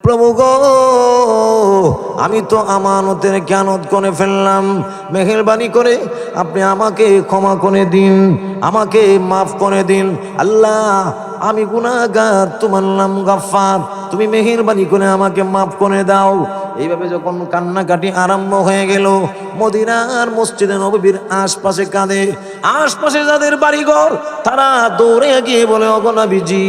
প্রভু গো, আমি তো আমানতের খেয়ানত করে ফেললাম, মেহেরবানি করে আপনি আমাকে ক্ষমা করে দিন, আমাকে মাফ করে দিন। আল্লাহ, আমি গুনাহগার, তোমার নাম গাফফার, তুমি মেহেরবানি করে আমাকে মাফ করে দাও। এইভাবে যখন কান্নাকাটি আরম্ভ হয়ে গেল, মদিনার মসজিদে নববীর আশপাশে কাঁদে। আশপাশে যাদের বাড়িঘর তারা দৌড়ে গিয়ে বলে, ওগো নবীজি,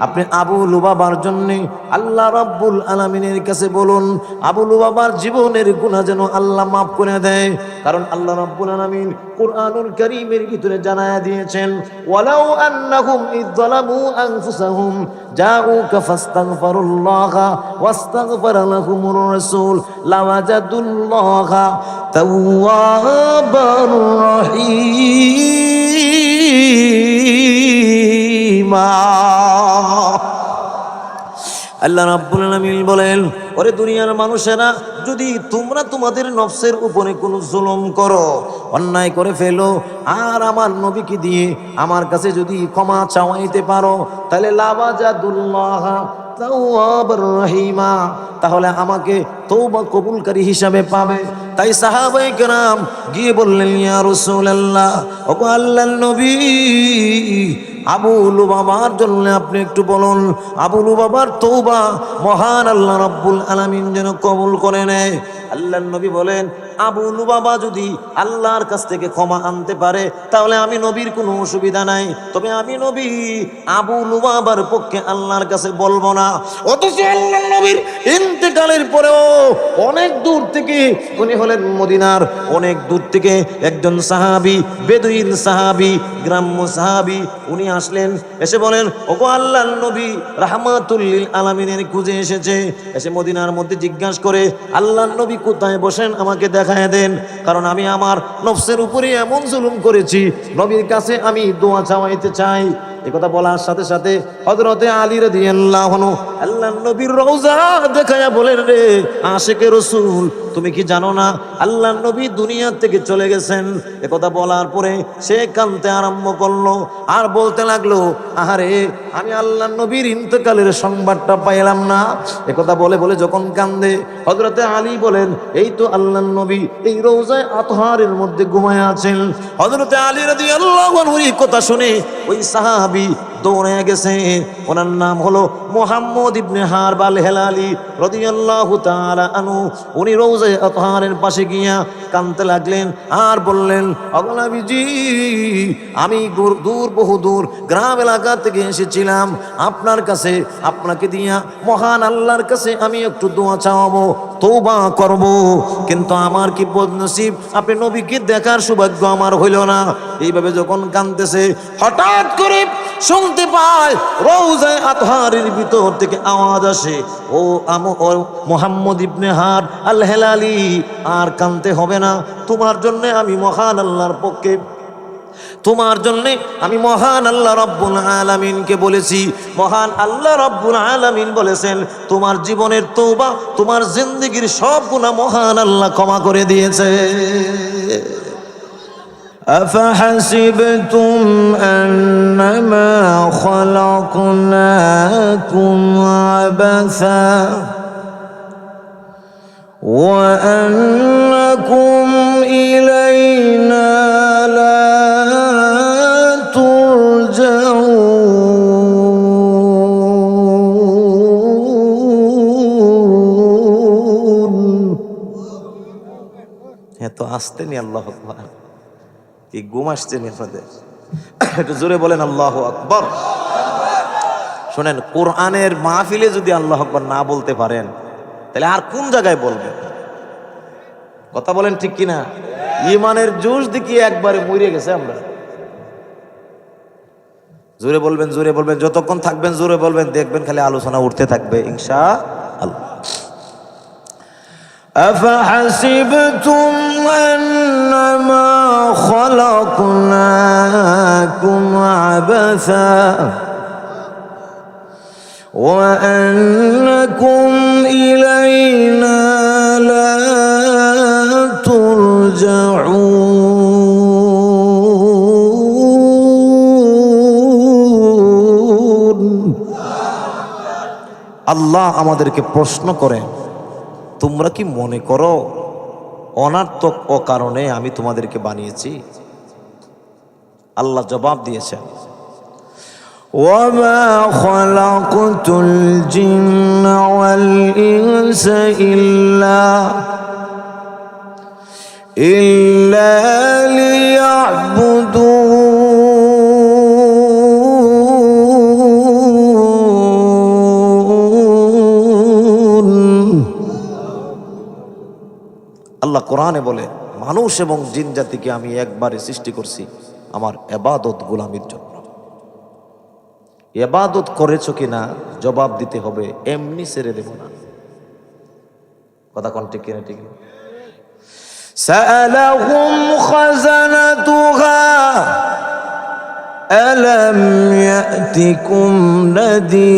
আপনি আবু লুবাবার জন্য আল্লাহ রাব্বুল আলামিনের কাছে বলুন, আবু লুবাবার জীবনের গুনাহ যেন আল্লাহ মাফ করে দেয়। কারণ আল্লাহ রাব্বুল আলামিন কুরআনুল কারীমের ভিতরে জানায়া দিয়েছেন, ওয়ালাউ আন্নাহুম ইযলামু আনফুসাহুম জাউকা ফাস্তাগফিরুল্লাহা ওয়াস্তাগফারা লাহুমুর রাসূল লাওয়াজাদুল্লাহা তাওয়াবার রহিমা। আল্লাহ রাব্বুল আলামিন বলেন, ওরে দুনিয়ার মানুষেরা, যদি তোমরা তোমাদের নফসের উপরে কোনো জুলুম করো, অন্যায় করে ফেলো, আর আমার নবীকে দিয়ে আমার কাছে যদি ক্ষমা চাওয়াইতে পারো, তাহলে লাওয়াজাদুল্লাহ তাওয়াবার রহিমা, তাহলে আমাকে তওবা কবুলকারী হিসাবে পাবে। তাই সাহাবায়ে কেরাম গিয়ে বললেন, ইয়া রাসূলুল্লাহ, ওগো আল্লাহর নবী, আবু লুবাবার জন্য আপনি একটু বলুন, আবু লুবাবার তওবা মহান আল্লাহ রাব্বুল আলামিন যেন কবুল করে নেয়। আল্লাহর নবী বলেন, আবু লুবাবা যদি আল্লাহর কাছ থেকে ক্ষমা আনতে পারে, তাহলে আমি নবীর কোনো অসুবিধা নাই। তবে আমি নবী আবু লুবাবার পক্ষে আল্লাহর কাছে বলবো না। অথচ আল্লাহর নবীর ইন্তেকালের পরেও অনেক দূর থেকে, উনি হলেন মদিনার অনেক দূর থেকে একজন সাহাবী, বেদুইন সাহাবী, গ্রাম্য সাহাবী, উনি আসলেন, এসে বলেন, ওগো আল্লাহর নবী রাহমাতুল লিল আলামিনের খুঁজে এসেছে। এসে মদিনার মধ্যে জিজ্ঞাসা করে, আল্লাহর নবী কোথায় বসেন আমাকে দেখায় দেন, কারণ আমি আমার নফসের উপরে এমন জুলুম করেছি, নবীর কাছে আমি দোয়া চাওয়াইতে চাই। একথা বলার সাথে সাথে হযরতে আলী রাদিয়াল্লাহু আনহু আল্লাহর নবীর রওজা দেখায়া বলেন, রে আশিকে রাসূল, তুমি কি জানো না আল্লাহর নবী দুনিয়া থেকে চলে গেছেন? একথা বলার পরে সে কাঁদতে আরম্ভ করলো আর বলতে লাগলো, আহারে, আমি আল্লাহর নবীর ইন্তেকালের সংবাদটা পাইলাম না। একথা বলে বলে যখন কান্দে, হযরতে আলী বলেন, এই তো আল্লাহর নবী এই রওজায়ে আতহারের মধ্যে ঘুমায় আছেন। হযরতে আলী রাদিয়াল্লাহু আনহু এই কথা শুনে ওই সাহাবী দৌড়ে গেছে। ওনার নাম হলো মুহাম্মদ ইবনে হারব আল হেলালি রাদিয়াল্লাহু তাআলা আনহু। উনি রওজায়ে আতহারের পাশে গিয়া কাঁদতে লাগলেন আর বললেন, ওগো নবীজি, আমি বহুদূর গ্রাম এলাকা থেকে এসেছিলাম আপনার কাছে, আপনাকে দিয়া মহান আল্লাহর কাছে আমি একটু দোয়া চাওয়াবো, তওবা করব, কিন্তু আমার কি বদনসিব, আপনি নবীকে দেখার সৌভাগ্য আমার হইল না। এইভাবে যখন কাঁদতেছে, হঠাৎ করে শুনতে পায় রওজায়ে আতহারের ভিতর থেকে আওয়াজ আসে, ও মুহাম্মদ ইবনে হার আল হেলালি, আর কাঁদতে হবে না, তোমার জন্য আমি মহান আল্লাহর পক্ষে, তোমার জন্যে আমি মহান আল্লাহ রাব্বুল আলামিনকে বলেছি। মহান আল্লাহ রাব্বুল আলামিন বলেছেন, তোমার জীবনের তওবা, তোমার জিন্দেগীর সব গুনাহ মহান আল্লাহ ক্ষমা করে দিয়েছে। أفحسبتم أنما خلقناكم عبثا وأنكم إلينا لا ترجعون। এত আসতে নি, আল্লাহু আকবার, কি ঘুম আসছে নি আপনাদের? একটু জোরে বলেন আল্লাহু আকবার। শোনেন, কোরআনের মাহফিলে যদি আল্লাহু আকবার না বলতে পারেন, তাহলে আর কোন জায়গায় বলবেন? কথা বলেন ঠিক কিনা? ঈমানের জোশ দেখিয়ে একবারে মরে গেছে আমরা। জোরে বলবেন, জোরে বলবেন, যতক্ষণ থাকবেন জোরে বলবেন, দেখবেন খালি আলোচনা উঠতে থাকবে ইনশাআল্লাহ। أفحسبتم أنما خلقناكم عبثا وأنكم إلينا لا ترجعون। আল্লাহ আমাদেরকে প্রশ্ন করেন, তোমরা কি মনে করো অনার্থক অকারণে আমি তোমাদেরকে বানিয়েছি? আল্লাহ জবাব দিয়েছেন, ওয়ামা খালাকতুল জিন্না ওয়াল ইনসা ইল্লা লিয়াবুদুন। আল্লাহ কোরআনে বলে, মানুষ এবং জিন জাতিকে আমি একবারে সৃষ্টি করছি আমার ইবাদত গোলামির জন্য। ইবাদত করেছো কিনা জবাব দিতে হবে, এমনি ছেড়ে দেব না। কথা কোন ঠিক কিনা? ঠিক। সাআলাহুম খাযানাতুহা আলাম ইয়াতিকুম নাযীর।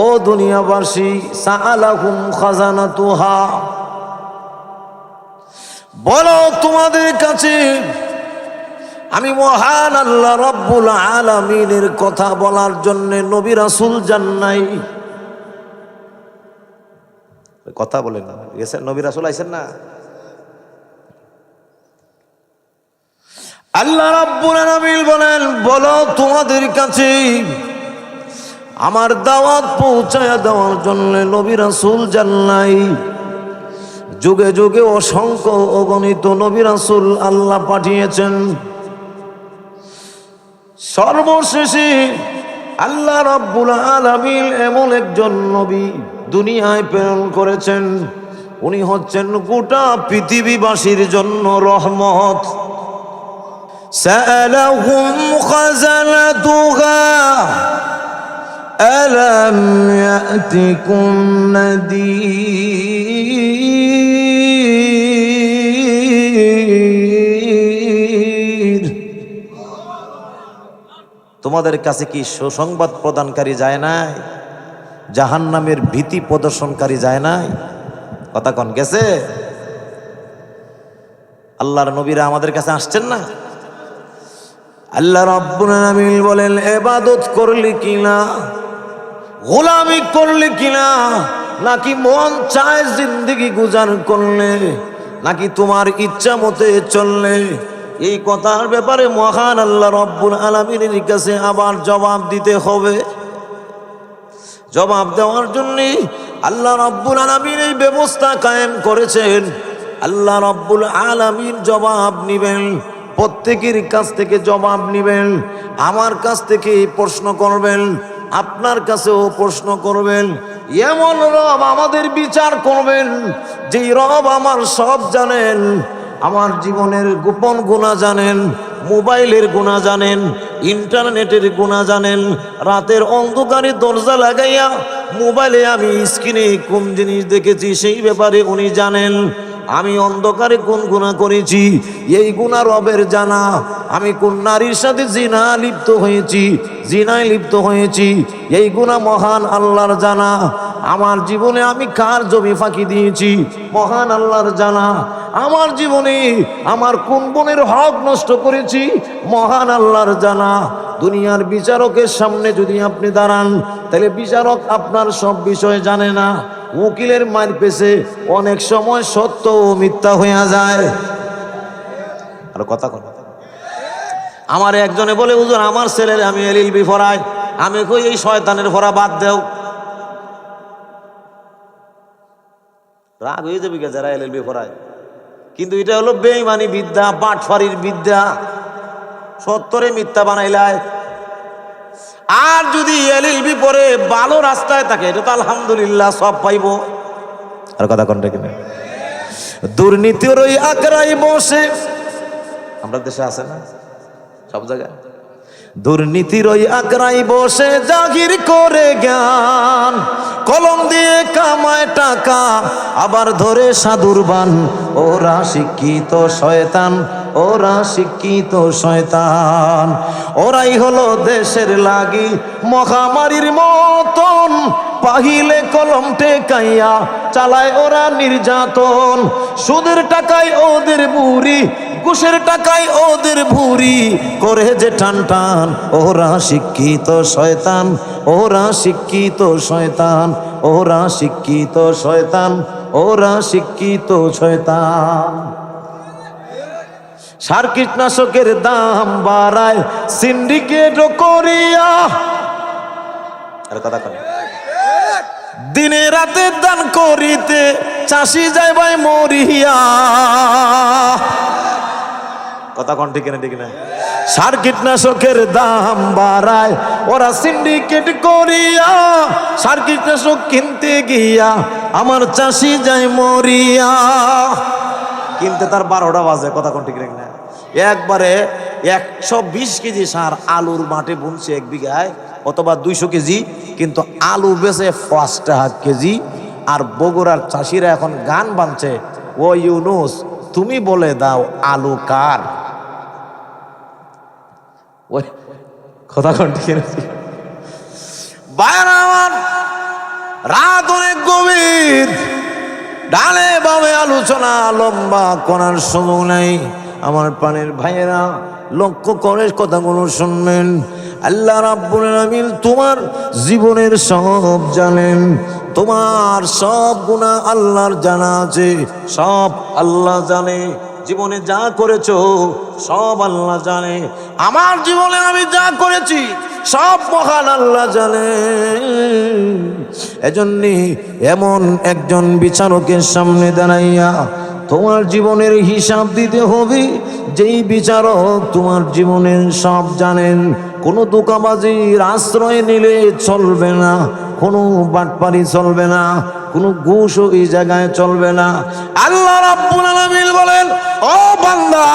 ও দুনিয়াবাসী, সাআলাহুম খাযানাতুহা, বলো তোমাদের কাছে আমি মহান আল্লাহ রাব্বুল আলামিনের কথা বলার জন্য নবী রাসূল যান নাই? কথা বলেন না, গেছেন নবী রাসূল আইছেন না? আল্লাহ রাব্বুল আলামিন বলেন, বলো তোমাদের কাছে আমার দাওয়াত পৌঁছায়া দেওয়ার জন্য নবী রাসূল যান নাই? যুগে যুগে অসংখ্য অগণিত নবী রাসূল আল্লাহ পাঠিয়েছেন। সর্বশেষে আল্লাহ রাব্বুল আলামিন এমন একজন নবী দুনিয়ায় প্রেরণ করেছেন, উনি হচ্ছেন গোটা পৃথিবীবাসীর জন্য রহমত। সাআলাহুম খাযানাতুহা আলাম ইয়াতিকুম নাযীর। তোমাদের কাছে কি সুসংবাদ প্রদানকারী যায় নাই? জাহান্নামের ভীতি প্রদর্শনকারী যায় নাই? কথা কোন গেছে? আল্লাহর নবীরা আমাদের কাছে আসছেন না? আল্লাহ রাব্বুল আলামিন বলেন, ইবাদত করলি কিনা, গোলামি করলি কিনা, নাকি মন চায় জিন্দেগি গুজার করলে, নাকি তোমার ইচ্ছা মতে চললে? এই কথার ব্যাপারে মহান আল্লাহ রাব্বুল আলামিনের কাছে আবার জবাব দিতে হবে। জবাব দেওয়ার জন্য আল্লাহ রাব্বুল আলামিন এই ব্যবস্থা কায়েম করেছেন। আল্লাহ রাব্বুল আলামিন জবাব নিবেন, প্রত্যেকের কাছ থেকে জবাব নিবেন। আমার কাছ থেকে প্রশ্ন করবেন, আপনার কাছেও প্রশ্ন করবেন। এমন রব আমাদের বিচার করবেন, যেই রব আমার সব জানেন, আমার জীবনের গোপন গুনাহ জানেন, মোবাইলের গুনাহ জানেন, ইন্টারনেটের গুনাহ জানেন। রাতের অন্ধকারে দরজা লাগাইয়া মোবাইলে আমি স্ক্রিনে কোন জিনিস দেখেছি সেই ব্যাপারে উনি জানেন। আমি অন্ধকারে কোন গুনাহ করেছি এই গুনাহ রবের জানা। আমি কোন নারীর সাথে জিনায় লিপ্ত হয়েছি এই গুনাহ মহান আল্লাহর জানা। আমার জীবনে আমি কার জমি ফাঁকি দিয়েছি মহান আল্লাহর জানা। আমার জীবনে আমার কোন বোনের হক নষ্ট করেছি মহান আল্লাহর জানা। দুনিয়ার বিচারকের সামনে যদি আপনি দাঁড়ান, তাহলে বিচারক আপনার সব বিষয় জানে না। উকিলের মার পেছে অনেক সময় সত্য ও মিথ্যা হইয়া যায়। আর কথা আমার একজনে বলে, হুজুর আমার ছেলের আমি এলএলবি পড়াই। আমি কই এই শয়তানের পড়া বাদ দেও। রাগ হয়ে যাবে যারা এলএলবি পড়ায়, কিন্তু এটা হলো বেঈমানি বিদ্যা, বাটফারির বিদ্যা, সত্তরে মিথ্যা বানাইলায়। আর যদি এলএলবি পড়ে ভালো রাস্তায় থাকে, এটা তো আলহামদুলিল্লাহ সব পাইব। আর কথা কোনটা কিনা? দুর্নীতির ওই আকড়াই বসে, আমরা দেশে আছে না সব জায়গায়, দুর্নীতির ওই আকড়াই বসে জাহির করে জ্ঞান, কলম দিয়ে কামায় টাকা আবার ধরে সাধুর বান। ওরা শিক্ষিত শয়তান ওরা শিক্ষিত শয়তান। ওরাই হলো দেশের লাগি মহামারীর মতন, পাহিলে কলম টেকাইয়া চালায় ওরা নির্যাতন। সুদের টাকায় ওদের বুড়ি, ঘুষের টাকায় ওদের ভুরি, করে যে টান টান। ওরা শিক্ষিত শয়তান, ওরা শিক্ষিত শয়তান, ওরা শিক্ষিত শয়তান, ওরা শিক্ষিত শয়তান। সার কীটনাশকের দাম বাড়ায় সিন্ডিকেট করিয়া, আর কথা কয় দিনে রাতে দান করিতে চাষি যায় ভাই মরিয়া। কথা কোন ঠিক না ঠিক না? সার কীটনাশকের দাম বাড়ায় ওরা সিন্ডিকেট করিয়া, সার কীটনাশক কিনতে গিয়া আমার চাষি যায় মরিয়া। কিনতে তার 12টা বাজে। কথা কোন ঠিক না? একবারে 120 কেজি সার আলুর মাঠে বুনছে 1 বিঘায়, অথবা 200 কেজি, কিন্তু আলু বেচে 5 টাকা কেজি। আর বগুড়ার চাষিরা এখন গান বানছে, ও ইউনুস তুমি বলে দাও আলু কার। ওই কথা কোন ঠিক না? বাইরে আমার রাত অনেক গভীর, ডালে বামে আলোচনা লম্বা করার সময় নেই। আমার প্রাণের ভাইয়েরা লক্ষ্য করে কথাগুলো শুনবেন। আল্লাহ রাব্বুল আলামিন তোমার জীবনের সব জানেন, তোমার সব গুনাহ আল্লাহর জানা আছে, সব আল্লাহ জানে। জীবনে যা করেছো সব আল্লাহ জানে। আমার জীবনে আমি যা করেছি সব মহান আল্লাহ জানে। এজন্য এমন একজন বিচারকের সামনে দাঁড়াইয়া তোমার জীবনের হিসাব দিতে হবে, যেই বিচারক তোমার জীবনের সব জানেন। কোনো ধোঁকাবাজির আশ্রয় নিলে চলবে না, কোনো বাটপারি চলবে না, কোনো ঘুষ এই জায়গায় চলবে না। আল্লাহ রাব্বুল আলামিন বলেন, ও বান্দা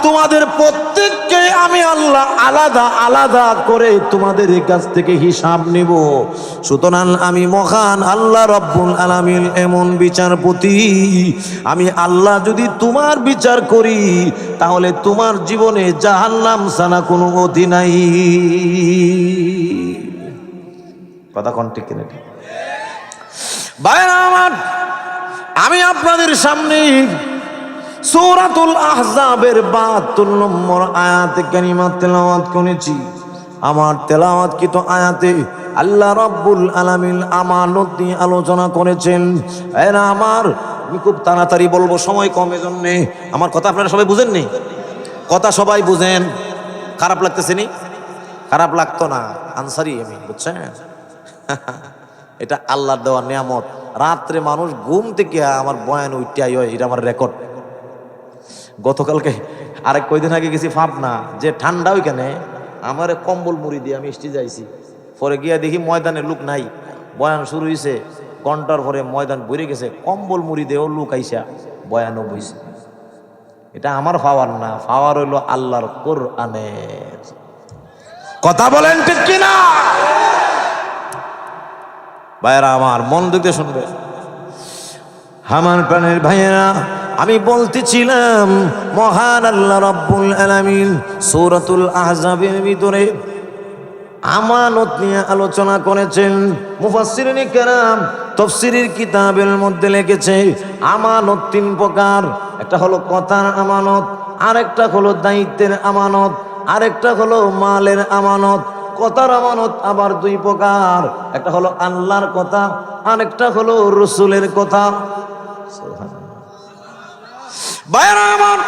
তোমাদের প্রত্যেককে আমি আল্লাহ আলাদা আলাদা করে তোমাদের কাছ থেকে হিসাব নিব। সুতরাং আমি মহান আল্লাহ রাব্বুল আলামিন এমন বিচারপতি, আমি আল্লাহ যদি তোমার বিচার করি তাহলে তোমার জীবনে জাহান্নাম ছাড়া কোনো গতি নাই। কথা কোন ঠিক কিনা? ভাইরা আমার, আমি আপনাদের সামনে সূরাতুল আহজাবের 72 নম্বর আয়াতে কারিমা তেলাওয়াত করেছি। আমার তেলাওয়াতকৃত আয়াতে আল্লাহ রাব্বুল আলামিন আমানত নিয়ে আলোচনা করেছেন। এরা আমার, আমি খুব তাড়াতাড়ি বলবো, সময় কম, এজন্য আমার কথা আপনারা সবাই বুঝেননি? কথা সবাই বুঝেন? খারাপ লাগতেছে নি? খারাপ লাগতো না, আনসারি আমি, বুঝছেন? এটা আল্লাহর দেওয়া নিয়ামত। রাত্রে মানুষ ঘুম থেকে আমার বয়ান উঠতে আই হয়, এটা আমার রেকর্ড। গতকালকে আরেক কয়দিন আগে গেছি পাবনা, যে ঠান্ডা ওইখানে আমার কম্বল মুড়ি দিয়ে আমি স্টেজে যাইছি। পরে গিয়া দেখি ময়দানে লোক নাই, বয়ান শুরু হয়েছে, ঘন্টার পরে ময়দান ভরে গেছে, কম্বল মুড়ি দিয়েও লোক আইসা বয়ানও বইছে। এটা আমার পাওয়ার না, পাওয়ার হইল আল্লাহর কোরআনের। কথা বলেন ঠিক কিনা? ভাইয়েরা আমার, মন দিতে শুনবে। আমার প্রাণের ভাইয়েরা, আমি বলতেছিলাম মহান আল্লাহ রাব্বুল আলামিন সূরাতুল আহজাবের ভিতরে আমানত নিয়ে আলোচনা করেছেন। মুফাসসিরিন কেরাম তাফসীরের কিতাবের মধ্যে লিখেছে আমানত 3 প্রকার। একটা হলো কথার আমানত, আরেকটা হলো দায়িত্বের আমানত, আরেকটা হলো মালের আমানত। কথার আমানত আবার 2 প্রকার, একটা হলো আল্লাহর কথা, আরেকটা হলো রাসূলের কথা। ভাইরা আমার,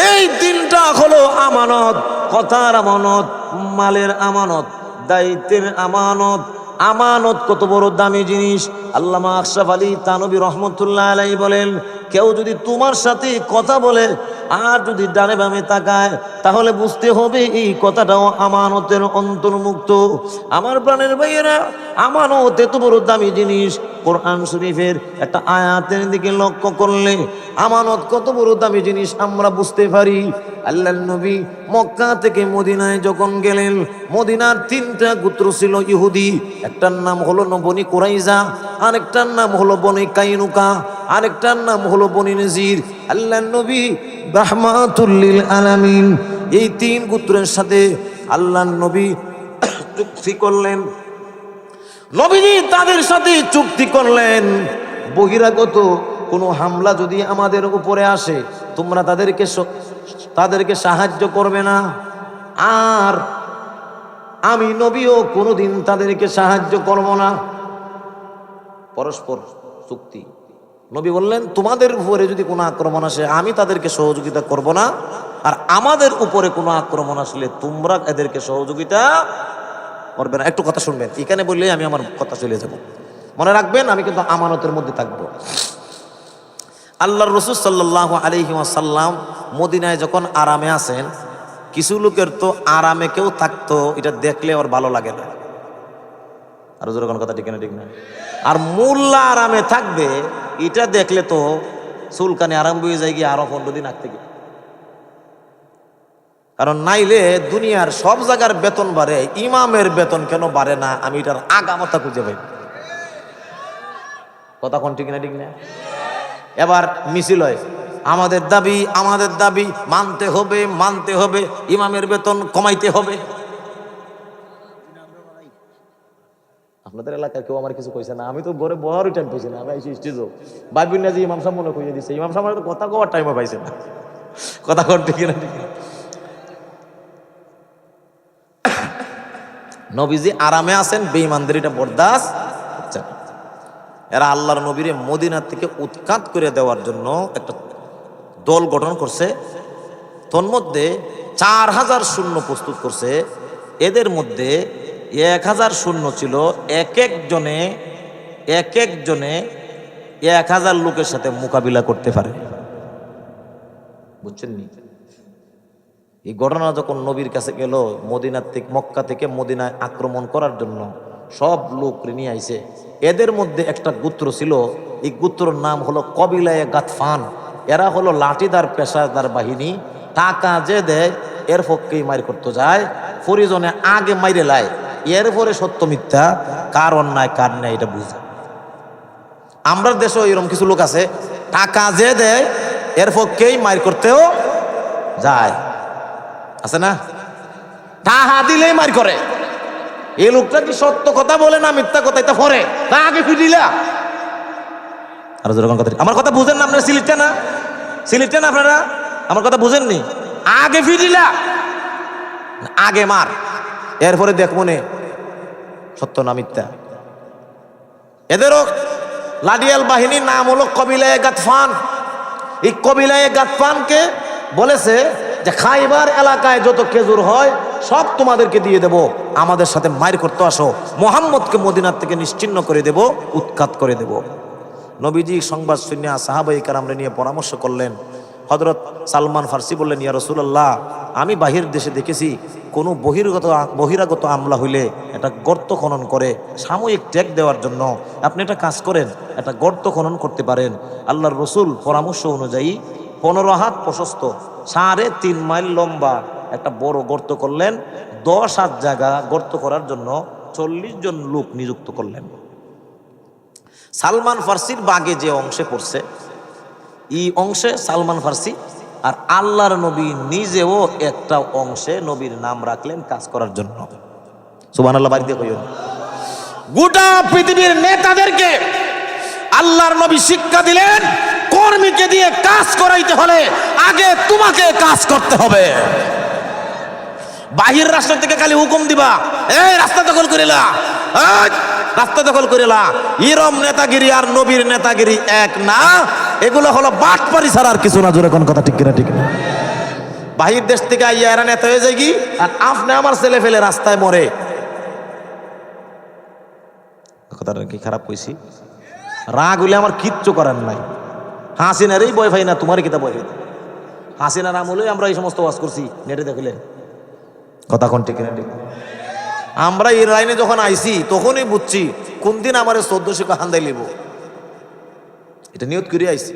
এই 3টা হলো আমানত: কথার আমানত, মালের আমানত, দায়িত্বের আমানত। আমানত কত বড় দামি জিনিস! আল্লামা আশরাফ আলী থানভী রহমতুল্লাহ আলাইহি বলেন, কেউ যদি তোমার সাথে কথা বলে আর যদি ডানে বামে তাকায় তাহলে বুঝতে হবে এই কথাটাও আমানতের অন্তর্ভুক্ত। আমার প্রাণের ভাইয়েরা, আমানত এত বড় দামি জিনিস। কোরআন শরীফের একটা আয়াতের দিকে লক্ষ্য করলে আমানত কত বড় দামি জিনিস আমরা বুঝতে পারি। আল্লাহর নবী মক্কা থেকে মদিনায় যখন গেলেন, মদিনার 3টা গোত্র ছিল ইহুদি। একটার নাম হলো বনি কুরাইজা, আরেকটার নাম হলো বনি কাইনুকা, আরেকটার নাম হলো বনি নজির। আল্লাহর নবী রাহমাতুল লিল আলামিন। এই 3 গোত্রের সাথে আল্লাহর নবী চুক্তি করলেন। নবীজি তাদের সাথে চুক্তি করলেন, বহিরাগত কোনো হামলা যদি আমাদের উপরে আসে তোমরা তাদেরকে সাহায্য করবে না, আর আমি নবীও কোনোদিন তাদেরকে সাহায্য করব না। পরস্পর চুক্তি। নবী বললেন, তোমাদের উপরে যদি কোনো আক্রমণ আসে আমি তাদেরকে সহযোগিতা করব না, আর আমাদের উপরে কোনো আক্রমণ আসলে তোমরা এদেরকে সহযোগিতা করবে না। একটু কথা শুনবেন, এখানে বললেই আমি আমার কথা চলে যাব। মনে রাখবেন, আমি কিন্তু আমানতের মধ্যে থাকবো। আল্লাহর রাসূল সাল্লাল্লাহু আলাইহি ওয়াসাল্লাম মদিনায় যখন আরামে আছেন, কিছু লোকের তো আরামে কেউ থাকতো এটা দেখলে ওর ভালো লাগে না। আর জোরে কোন কথা ঠিক না? ঠিক না? আর মোল্লা আরামে থাকবে এটা দেখলে তো চুলকানি আরাম হয়ে যায় গিয়ে আরো 15 দিন আগ থেকে। কারণ নাইলে দুনিয়ার সব জায়গার বেতন বাড়ে, ইমামের বেতন কেন বাড়ে না? আমি এটার আগামাথা খুঁজে পাই। কথা কোন ঠিক না? ঠিক না? এবার মিছিল হয়, আমাদের দাবি মানতে হবে, ইমামের বেতন কমাইতে হবে। আপনাদের এলাকায় কেউ আমার কিছু কইছে না, আমি তো ঘরে বড় টাইম পাইছি না। আমি স্টেজও ভাবি না যে ইমাম সাহেব মনে কইয়ে দিচ্ছে, ইমাম সাহেব কথা কওয়ার টাইমও পাইছে না। কথা কোন ঠিক না? ঠিক না? নবীজি আরামে আছেন, বেঈমানদের এটা বরদাস্ত হচ্ছে না। এরা আল্লাহর নবীরে মদিনা থেকে উৎখাত করে দেওয়ার জন্য একটা দল গঠন করছে। তন্মধ্যে 4000 সৈন্য প্রস্তুত করছে। এদের মধ্যে 1000 সৈন্য ছিল, এক একজনে 1000 লোকের সাথে মোকাবিলা করতে পারে। বুঝছেন নি? এই ঘটনা যখন নবীর কাছে গেল, মক্কা থেকে মদিনায় আক্রমণ করার জন্য সব লোক নিয়ে আইছে। এদের মধ্যে একটা গোত্র ছিল, এই গোত্রর নাম হলো কবিলায়ে গাতফান। এরা হলো লাঠিদার পেশাদার বাহিনী। টাকা যে দেয় এর পক্ষেই মার করতে যায়, পরিজনে আগে মাইরে লাই, এরপরে সত্য মিথ্যা কার অন্যায় কার নেয় এটা বুঝে। আমরা দেশে এরকম কিছু লোক আছে, টাকা যে দেয় এর পক্ষেই মার করতেও যায়, আছে না? টাকা দিলেই মার করে। এই লোকটা কি সত্য কথা বলে না মিথ্যা কথা এটা পরে তা আগে ফিরিলা। আর যেরকম কথা, আমার কথা বুঝেন না আপনারা? সিলেটে না আপনারা? আমার কথা বুঝেননি? আগে ফিরিলা, আগে মার, এরপরে দেখ মনে সত্য না মিথ্যা। এদেরও লাডিয়াল বাহিনীর নাম হলো কবিলায়ে গাতফান। এই কবিলায়ে গাতফানকে বলেছে যে খাইবার এলাকায় যত খেজুর হয় সব তোমাদেরকে দিয়ে দেব, আমাদের সাথে মাইর করতে আসো, মুহাম্মদকে মদিনার থেকে নিশ্চিহ্ন করে দেব, উৎখাত করে দেব। নবীজি সংবাদ শুনে সাহাবায়ে কেরামরে নিয়ে পরামর্শ করলেন। হযরত সালমান ফার্সি বললেন, ইয়া রাসূলুল্লাহ, আমি বাহির দেশে দেখেছি কোনো বহিরাগত আমলা হইলে একটা গর্ত খনন করে সাময়িক ট্যাগ দেওয়ার জন্য। আপনি একটা কাজ করেন, একটা গর্ত খনন করতে পারেন। আল্লাহর রাসূল পরামর্শ অনুযায়ী 15 হাত প্রশস্ত 3.5 মাইল লম্বা একটা বড় গর্ত করলেন। 10 হাত জায়গা গর্ত করার জন্য 40 জন লোক নিযুক্ত করলেন। সালমান ফার্সির বাগে যে অংশে পড়ছে, এই অংশে সালমান ফার্সি আর আল্লাহর নবী নিজেও একটা অংশে নবীর নাম রাখলেন কাজ করার জন্য। সুবহানাল্লাহ, বাড়িতে কইও। গোটা পৃথিবীর নেতাদেরকে আল্লাহর নবী শিক্ষা দিলেন, কর্মীকে দিয়ে কাজ করাইতে হলে আগে তোমাকে কাজ করতে হবে। বাহির রাষ্ট্র থেকে খালি হুকুম দিবা, এই রাস্তা দখল করিলা, রাস্তা দখল করিলা, ইরম নেতাগিরি আর নবীর নেতাগিরি এক না। এগুলো হলো বাটপারি ছাড়া আর কিছু না। জোরে কোন কথা ঠিক কিনা? ঠিক না? বাহির দেশ থেকে আইয়া এরা নেতা হয়ে যায় কি, আর আপনি আমার ছেলে ফেলে রাস্তায় মরে। কথাটা কি খারাপ কইছি? রাগ হইলে আমার কিচ্ছু করার নাই। হাসিনারই বয় ভাই না, তোমারই কিতা বয়? হাসিনার আমলে আমরা এই সমস্ত ওয়াজ করছি, নেটে দেখলে। কথা কোন ঠিক কিনা? ঠিক। আমরা এই লাইনে যখন আইছি তখনই বুঝছি কোন দিন আমার 1400 হান্দাই লিব, এটা নিয়ত করে আইছি।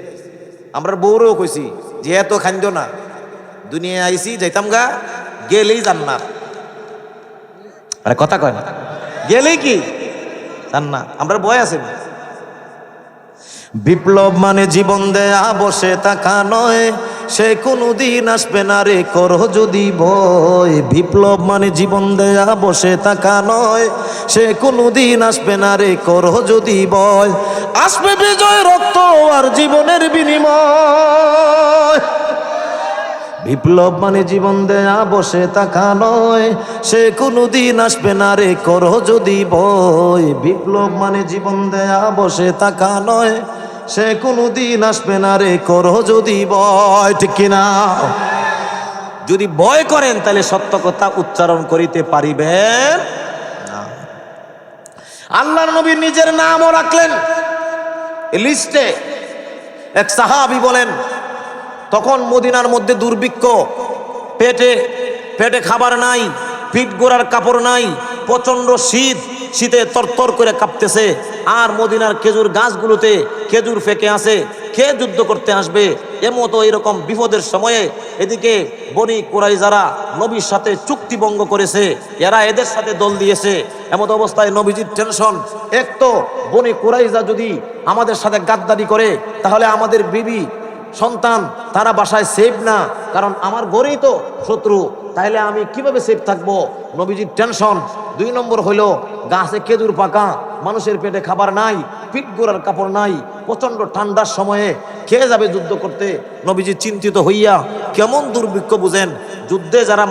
আমরা বউরেও কইছি যে এত খান্দ না, দুনিয়ায় আইছি যাইতাম গা, গেলেই জান্নাত। আরে কথা কয় না, গেলেই কি জান্নাত। আমরা বয় আছে। বিপ্লব মানে জীবন দেয়া বসে থাকা নয়, সে কোনোদিন আসবে না রে করো যদি ভয়। বিপ্লব মানে জীবন দেয়া বসে থাকা নয়, সে কোনোদিন আসবে না রে করো যদি ভয়। আসবে বিজয় রক্ত আর জীবনের বিনিময়। বিপ্লব মানে জীবন দেয়া বসে থাকা নয়, সে কোনোদিন আসবে না রে করো যদি ভয়। বিপ্লব মানে জীবন দেয়া বসে থাকা নয়, সে কোনোদিন আসবে না রে করো যদি ভয়। ঠিক কিনা? যদি ভয় করেন তাহলে সত্য কথা উচ্চারণ করিতে পারিবেন না। আল্লাহর নবী নিজের নামও রাখলেন লিস্টে। এক সাহাবী বলেন, তখন মদিনার মধ্যে দুর্ভিক্ষ, পেটে পেটে খাবার নাই, পিঠ গোড়ার কাপড় নাই, প্রচন্ড শীত, শীতে তরতর করে কাঁপতেছে। আর মদিনার খেজুর গাছগুলোতে খেজুর ফেঁকে আছে, কে যুদ্ধ করতে আসবে? এমতো এরকম বিপদের সময়ে এদিকে বনি কুরাইজারা নবীর সাথে চুক্তিভঙ্গ করেছে, এরা এদের সাথে দল দিয়েছে। এমত অবস্থায় নবীজির টেনশন, এক তো বনি কুরাইজা যদি আমাদের সাথে গাদ্দারি করে তাহলে আমাদের বিবি সন্তান তারা বাসায় সেফ না, কারণ আমার ঘরেই তো শত্রু, তাহলে আমি কিভাবে সেফ থাকবো? নবীজির টেনশন। 2 নম্বর হইল গাছে খেজুর পাকা, মানুষের পেটে খাবার নাই, পিঠ গোড়ার কাপড় নাই, প্রচন্ড ঠান্ডার সময়ে কে যাবে যুদ্ধ করতে? নবীজি চিন্তিত হইয়া, কেমন দুর্ভিক্ষ বুঝেন, যুদ্ধে যারা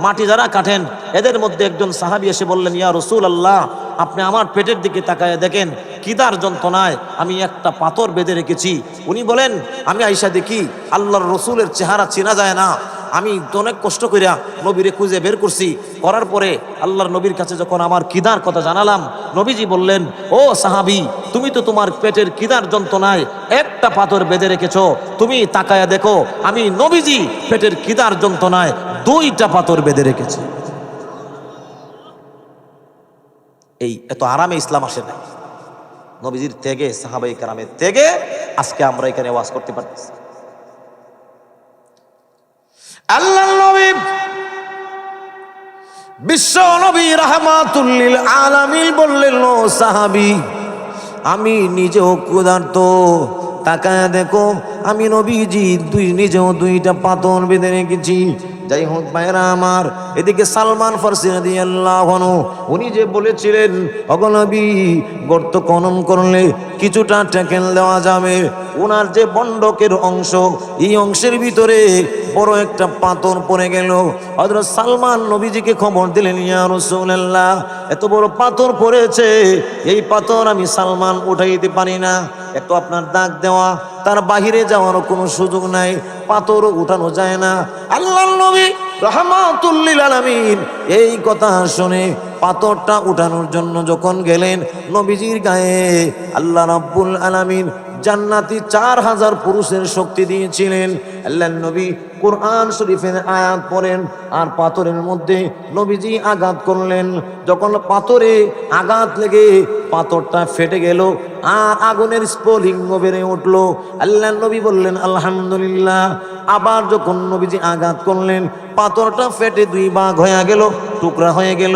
মাটি যারা কাটেন এদের মধ্যে একজন সাহাবী এসে বললেন, ইয়া রাসূলুল্লাহ, আপনি আমার পেটের দিকে তাকায় দেখেন, কিদার যন্ত্রণায় আমি একটা পাথর বেঁধে রেখেছি। উনি বলেন, আমি আইসা দেখি আল্লাহর রসুলের চেহারা চেনা যায় না। আমি অনেক কষ্ট করিয়া নবীরে খুঁজে বের করছি, করার পরে আল্লাহর নবীর কাছে যখন আমার কিদার কথা জানালাম, নবীজি বললেন, ও সাহাবী, তুমি তো তোমার পেটের কিদার যন্ত্রণায় একটা পাথর বেঁধে রেখেছো, তুমি তাকায়া দেখো আমি নবীজি পেটের কিদার যন্ত্রণায় 2টা পাথর বেঁধে রেখেছি। এই এত আরামে ইসলাম আসে না। নবীজির ত্যাগে, সাহাবায়ে কেরামের ত্যাগে আজকে আমরা এখানে ওয়াজ করতে পারতেছি। আল্লাহর নবী, বিশ্ব নবী রাহমাতুল লিল আলামিন বললেন, ও সাহাবী, আমি নিজেও ক্ষুধার্ত, তাকায় দেখো আমি নবীজি নিজেও 2টা পাথর বেঁধে রেখেছি। যাই হোক ভাইরা আমার, এদিকে সালমান ফারসি রাদিয়াল্লাহু আনহু উনি যে বলেছিলেন, ওগো নবী, গর্ত খনন করলে কিছুটা টেকেল দেওয়া যাবে। ওনার যে বন্ডকের অংশ, এই অংশের ভিতরে বড় একটা পাথর পড়ে গেল। হযরত সালমান নবীজিকে খবর দিলেন, ইয়া রাসূলুল্লাহ, এত বড় পাথর পড়েছে, এই পাথর আমি সালমান উঠাইতে পারি না, এত আপনার দাগ দেওয়া, তার বাহিরে যাওয়ারও কোনো সুযোগ নাই, পাথরও উঠানো যায় না। আল্লাহর নবী রাহমাতুল লিল আলামিন এই কথা শুনে পাথরটা উঠানোর জন্য যখন গেলেন, নবীজির গায়ে আল্লাহ রাব্বুল আলামিন জান্নাতি 4000 পুরুষের শক্তি দিয়েছিলেন। আল্লাহর নবী কুরআন শরীফের আয়াত পড়েন, আর পাথরের মধ্যে নবীজি আঘাত করলেন। যখন পাথরে আঘাত লেগে পাথরটা ফেটে গেল আর আগুনের স্ফুলিঙ্গ বেড়ে উঠল, আল্লাহর নবী বললেন আলহামদুলিল্লাহ। আবার যখন নবীজি আঘাত করলেন, পাথরটা ফেটে 2 ভাগ হয়ে গেল, টুকরা হয়ে গেল,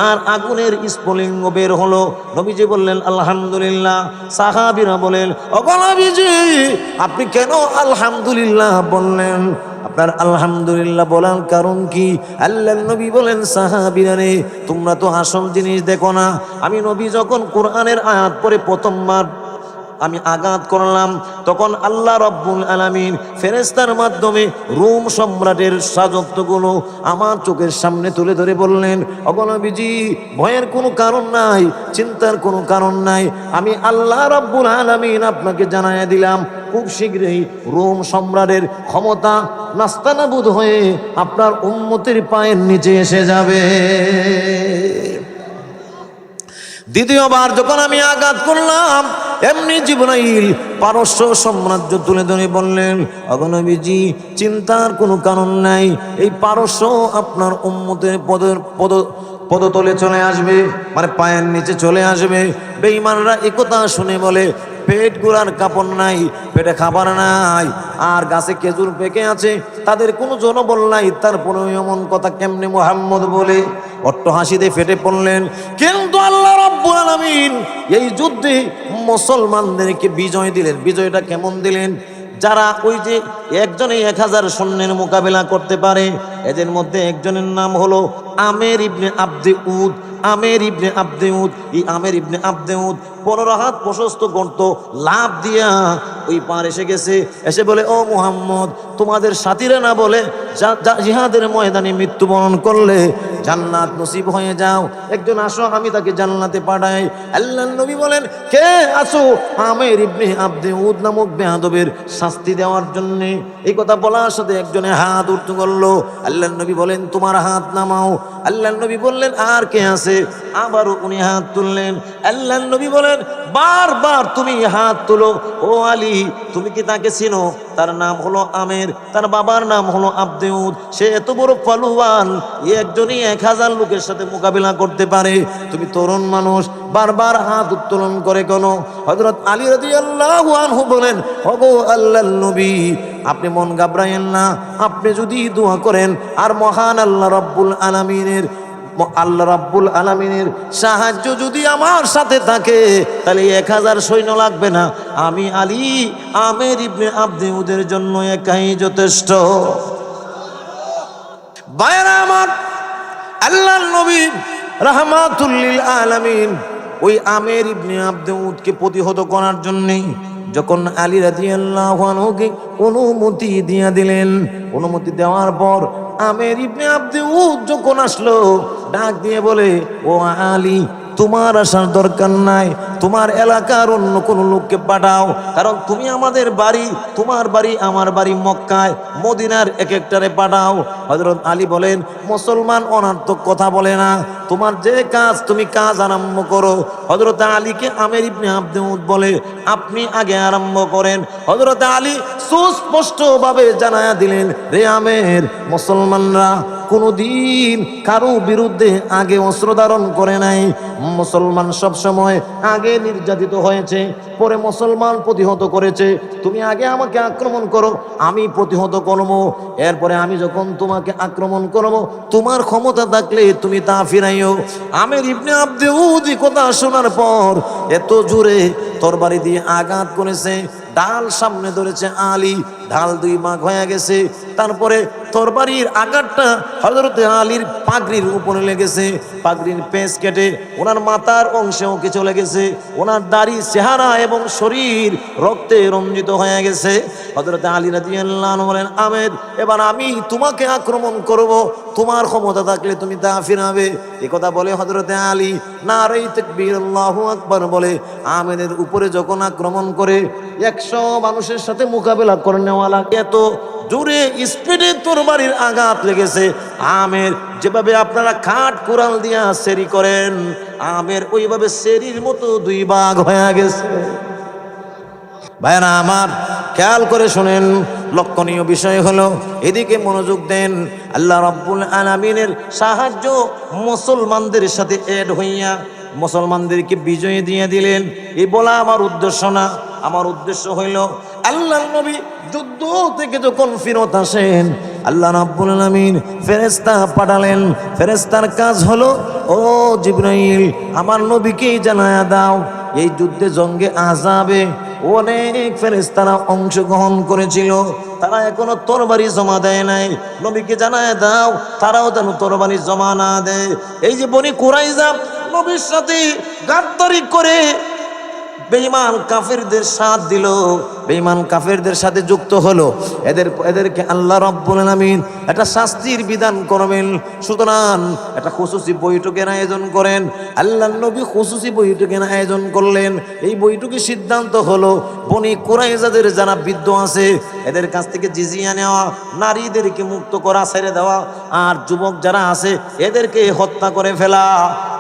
আর আগুনের স্ফুলিঙ্গ বের হলো। নবীজি বললেন আলহামদুলিল্লাহ। সাহাবীরা বলেন, ওগো নবীজি, আপনি কেন আলহামদুলিল্লাহ বললেন? আপনার আলহামদুলিল্লাহ বলার কারণ কি? আল্লাহর নবী বলেন, সাহাবীরা রে, তোমরা তো আসল জিনিস দেখো না। আমি নবী যখন কোরআনের আয়াত পড়ে প্রথমবার আমি আঘাত করলাম, তখন আল্লাহ রাব্বুল আলামিন ফেরেশতার মাধ্যমে রোম সম্রাটের রাজত্বগুলো আমার চোখের সামনে তুলে ধরে বললেন, ওগো নবীজি, ভয়ের কোনো কারণ নাই, চিন্তার কোনো কারণ নাই। আমি আল্লাহ রাব্বুল আলামিন আপনাকে জানাইয়া দিলাম, খুব শীঘ্রই রোম সম্রাটের ক্ষমতা নাস্তানাবুদ হয়ে আপনার উম্মতের পায়ের নিচে এসে যাবে। দ্বিতীয়বার যখন আমি আঘাত করলাম, এমনি জিবরাইল পারস্য সাম্রাজ্য তুলে ধরে বললেন, ওগো নবীজি, চিন্তার কোনো কারণ নাই, এই পারস্য আপনার উম্মতের পদতলে চলে আসবে, মানে পায়ের নিচে চলে আসবে। বেঈমানরা একথা শুনে বলে, পেট গোড়ার কাপড় নাই, পেটে খাবার নাই, আর গাছে খেজুর পেকে আছে, তাদের কোনো জনবল নাই, তারপরে এমন কথা কেমনে মুহাম্মদ বলে? অট্টহাসিতে ফেটে পড়লেন। কিন্তু আল্লাহ রাব্বুল আলামিন এই যুদ্ধে মুসলমানদেরকে বিজয় দিলেন। বিজয়টা কেমন দিলেন? যারা ওই যে একজনে 1000 সৈন্যের মোকাবেলা করতে পারে, এদের মধ্যে একজনের নাম হলো আমের ইবনে আব্দে উদ। আমের ইবনে আব্দে উদ, এই আমের ইবনে আব্দে উদ 15 হাত প্রশস্ত গর্ত লাফ দিয়া ওই পার এসে গেছে। এসে বলে, ও মুহাম্মদ, তোমাদের সাথীরা না বলে জিহাদের ময়দানে মৃত্যুবরণ করলে জান্নাত নসিব হয়ে যাও, একজন আসো আমি তাকে জান্নাতে পাঠাই। আল্লাহর নবী বলেন, কে আসো? আমের ইবনে আব্দে উদ নামক বেয়াদবের শাস্তি দেওয়ার জন্য। এই কথা বলার সাথে একজনে হাত উঠতে করলো। আল্লাহর নবী বলেন, তোমার হাত নামাও। আল্লাহর নবী বললেন, আর কে আছে? আবারও উনি হাত তুললেন। আল্লাহর নবী বলেন, বারবার তুমি হাত তুলো। ও আলী, তুমি কি তাকে চিনো? তার নাম হলো আমের, তার বাবার নাম হলো আব্দে উদ। সে এত বড় পালুয়ান, একজনই 1000 লোকের সাথে মোকাবিলা করতে পারে। তুমি তরুণ মানুষ, বারবার হাত উত্তোলন করে কেন? হযরত আলী রাদিয়াল্লাহু আনহু বলেন, ওগো আল্লাহর নবী, আপনি মন ঘাবড়ায়েন না। আপনি যদি দোয়া করেন আর মহান আল্লাহ রাব্বুল আলামিনের সাহায্য যদি আমার সাথে থাকে, তাহলে 1000 সৈন্য লাগবে না। আমি আলী আমের ইবনে আব্দে উদের জন্য একাই যথেষ্ট। ভাইরা আমার, আল্লাহর নবী রাহমাতুল লিল আলামিন ওই আমের ইবনে আব্দে উদকে প্রতিহত করার জন্য যখন আলী রাদিয়াল্লাহু আনহুকে অনুমতি দিয়ে দিলেন, অনুমতি দেওয়ার পর আমের ইবনে আব্দে উদ যখন আসলো, ডাক দিয়ে বলে, ও আলী, তোমার আসার দরকার নাই, তোমার এলাকার অন্য কোনো লোককে পাঠাও। কারণ তুমি আমাদের বাড়ি, তোমার বাড়ি আমার বাড়ি মক্কায়, মদিনার এক একটারে পাঠাও। হযরত আলী বলেন, মুসলমান অনার্থক কথা বলে না, তোমার যে কাজ তুমি কাজ আরম্ভ করো। হযরত আলীকে আমের ইবনে আব্দে উদ বলে, আপনি আগে আরম্ভ করেন। হযরত আলী সুস্পষ্টভাবে জানায়া দিলেন, রে আমের, মুসলমানরা কোনদিন কারো বিরুদ্ধে আগে অস্ত্র ধারণ করে নাই। মুসলমান সব সময় আগে নির্যাতিত হয়েছে, পরে মুসলমান প্রতিহত করেছে। তুমি আগে আমাকে আক্রমণ করো, আমি প্রতিহত করব। এরপরে আমি যখন তোমাকে আক্রমণ করব, তোমার ক্ষমতা থাকলে তুমি তা ফিরাইও। আমের ইবনে আব্দে উদ কথা শোনার পর এত জোরে তরবারি দিয়ে আঘাত করেছে, ঢাল সামনে ধরেছে আলী, ঢাল 2 ভাগ হয়ে গেছে। তারপরে তরবারির আঘাতটা হযরতে আলীর পাগড়ির উপরে লেগেছে, পাগড়ির পেঁচ কেটে ওনার মাথার অংশেও কিছু লেগেছে, ওনার দাড়ি, চেহারা এবং শরীর রক্তে রঞ্জিত হয়ে গেছে। হযরতে আলী রাদিয়াল্লাহু আনহু বলেন, আমের, এবার আমি তোমাকে আক্রমণ করব, তোমার ক্ষমতা থাকলে তুমি তা ফিরাবে। এই কথা বলে হযরতে আলী নারে তাকবীর, আল্লাহু আকবার বলে আমেরের উপরে যখন আক্রমণ করে, 100 মানুষের সাথে মোকাবেলা করে নেওয়া লাগে, এত জোরে স্পিডে তরবারির আঘাত লেগেছে। আমের যেভাবে আপনারা খাট কুড়াল দিয়া সেরি করেন, আমের ওইভাবে সেরির মতো 2 ভাগ হয়ে গেছে। ভাইরা আমার, খেয়াল করে শুনেন, লক্ষণীয় বিষয় হলো, এদিকে মনোযোগ দেন। আল্লাহ রাব্বুল আলামিনের সাহায্য মুসলমানদের সাথে এড হইয়া মুসলমানদেরকে বিজয় দিয়ে দিলেন। এই বলা আমার উদ্দেশ্য না। আমার উদ্দেশ্য হইল, আল্লাহর নবী যুদ্ধ থেকে যখন ফিরত আসেন, আল্লাহ রাব্বুল আলামিন ফেরেশতা পাঠালেন। ফেরেশতার কাজ হলো, ও জিবরাইল, আমার নবীকে জানায়া দাও, এই যুদ্ধে জঙ্গে আযাবে অনেক ফেরেশতারা অংশগ্রহণ করেছিল, তারা এখনো তরবারি জমা দেয় নাই। নবীকে জানায় দাও, তারাও যেন তরবারি জমা না দেয়। এই যে বনি কুরাইজা নবীর সাথে গাদ্দারি করে বেঈমান কাফেরদের সাথ দিল, বেঈমান কাফেরদের সাথে যুক্ত হলো, এদেরকে আল্লাহ রাব্বুল আলামিন একটা শাস্তির বিধান করবেন। সুতরাং একটা খুশুসি বৈঠকের আয়োজন করেন। আল্লাহর নবী খুশুসি বৈঠকের আয়োজন করলেন। এই বৈঠকের সিদ্ধান্ত হলো, বনি কুরাইজাদের যারা বৃদ্ধ আছে এদের কাছ থেকে জিজিয়া নেওয়া, নারীদেরকে মুক্ত করা, ছেড়ে দেওয়া, আর যুবক যারা আছে এদেরকে হত্যা করে ফেলা।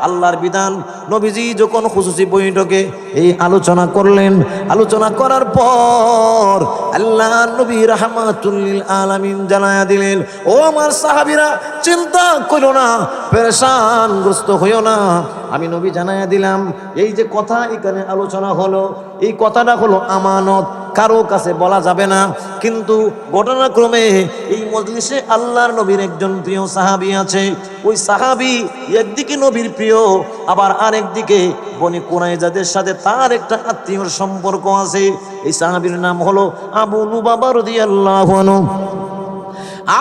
আল্লাহর বিধান। নবীজি যখন খুশুসি বৈঠকে এই আলোচনা করলেন, আলোচনা করার পর আল্লাহ নবী রাহমাতুল লিল আলামিন জানায়া দিলেন, ও আমার সাহাবীরা, চিন্তা করো না, পেরেশানগ্রস্ত হইও না, আমি নবী জানাইয়া দিলাম, এই যে কথা এখানে আলোচনা হলো, এই কথাটা হলো আমানত, কারো কাছে বলা যাবে না। কিন্তু ঘটনাক্রমে এই মজলিসে আল্লাহর নবীর একজন প্রিয় সাহাবী আছে। ওই সাহাবী একদিকে নবীর প্রিয়, আবার আরেকদিকে বনি কুরাইজাদের সাথে তার একটা আত্মীয়র সম্পর্ক আছে। এই সাহাবীর নাম হলো আবু লুবাবা রাদিয়াল্লাহু আনহু।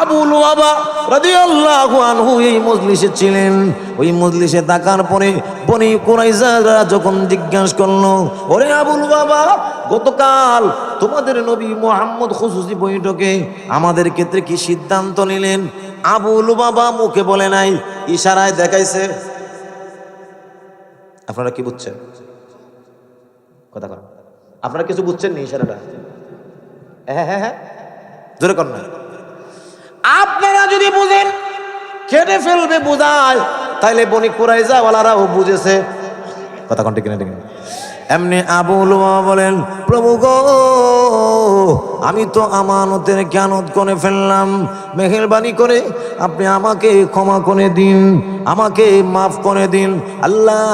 আবু লুবাবা রাদিয়াল্লাহু আনহু এই মজলিসে ছিলেন। ওই মজলিসে থাকার পরে বনি কুরাইজারা যখন জিজ্ঞাসা করলো, ওরে আবু লুবাবা, গতকাল তোমাদের নবী মুহাম্মদ খুশুসি বৈঠকে আমাদের ক্ষেত্রে কি সিদ্ধান্ত নিলেন? আবু লুবাবা মুখে বলে নাই, ইশারায় দেখাইছে। আপনারা কি বুঝছেন? কথা কর, আপনারা কিছু বুঝছেন নি ইশারাটা? হ্যাঁ হ্যাঁ হ্যাঁ, জোরে কর না। আপনারা যদি বুঝেন কেটে ফেলবে বোঝায়, তাইলে বনি কুরাইজা ওয়ালারাও বুঝেছে। কথা কন ঠিক না? ঠিক না? এমনি আবু লুবাবা বলেন, প্রভু গো, আমি তো আমানতের খেয়ানত করে ফেললাম, মেহেরবানি করে আপনি আমাকে ক্ষমা করে দিন, আমাকে মাফ করে দিন। আল্লাহ,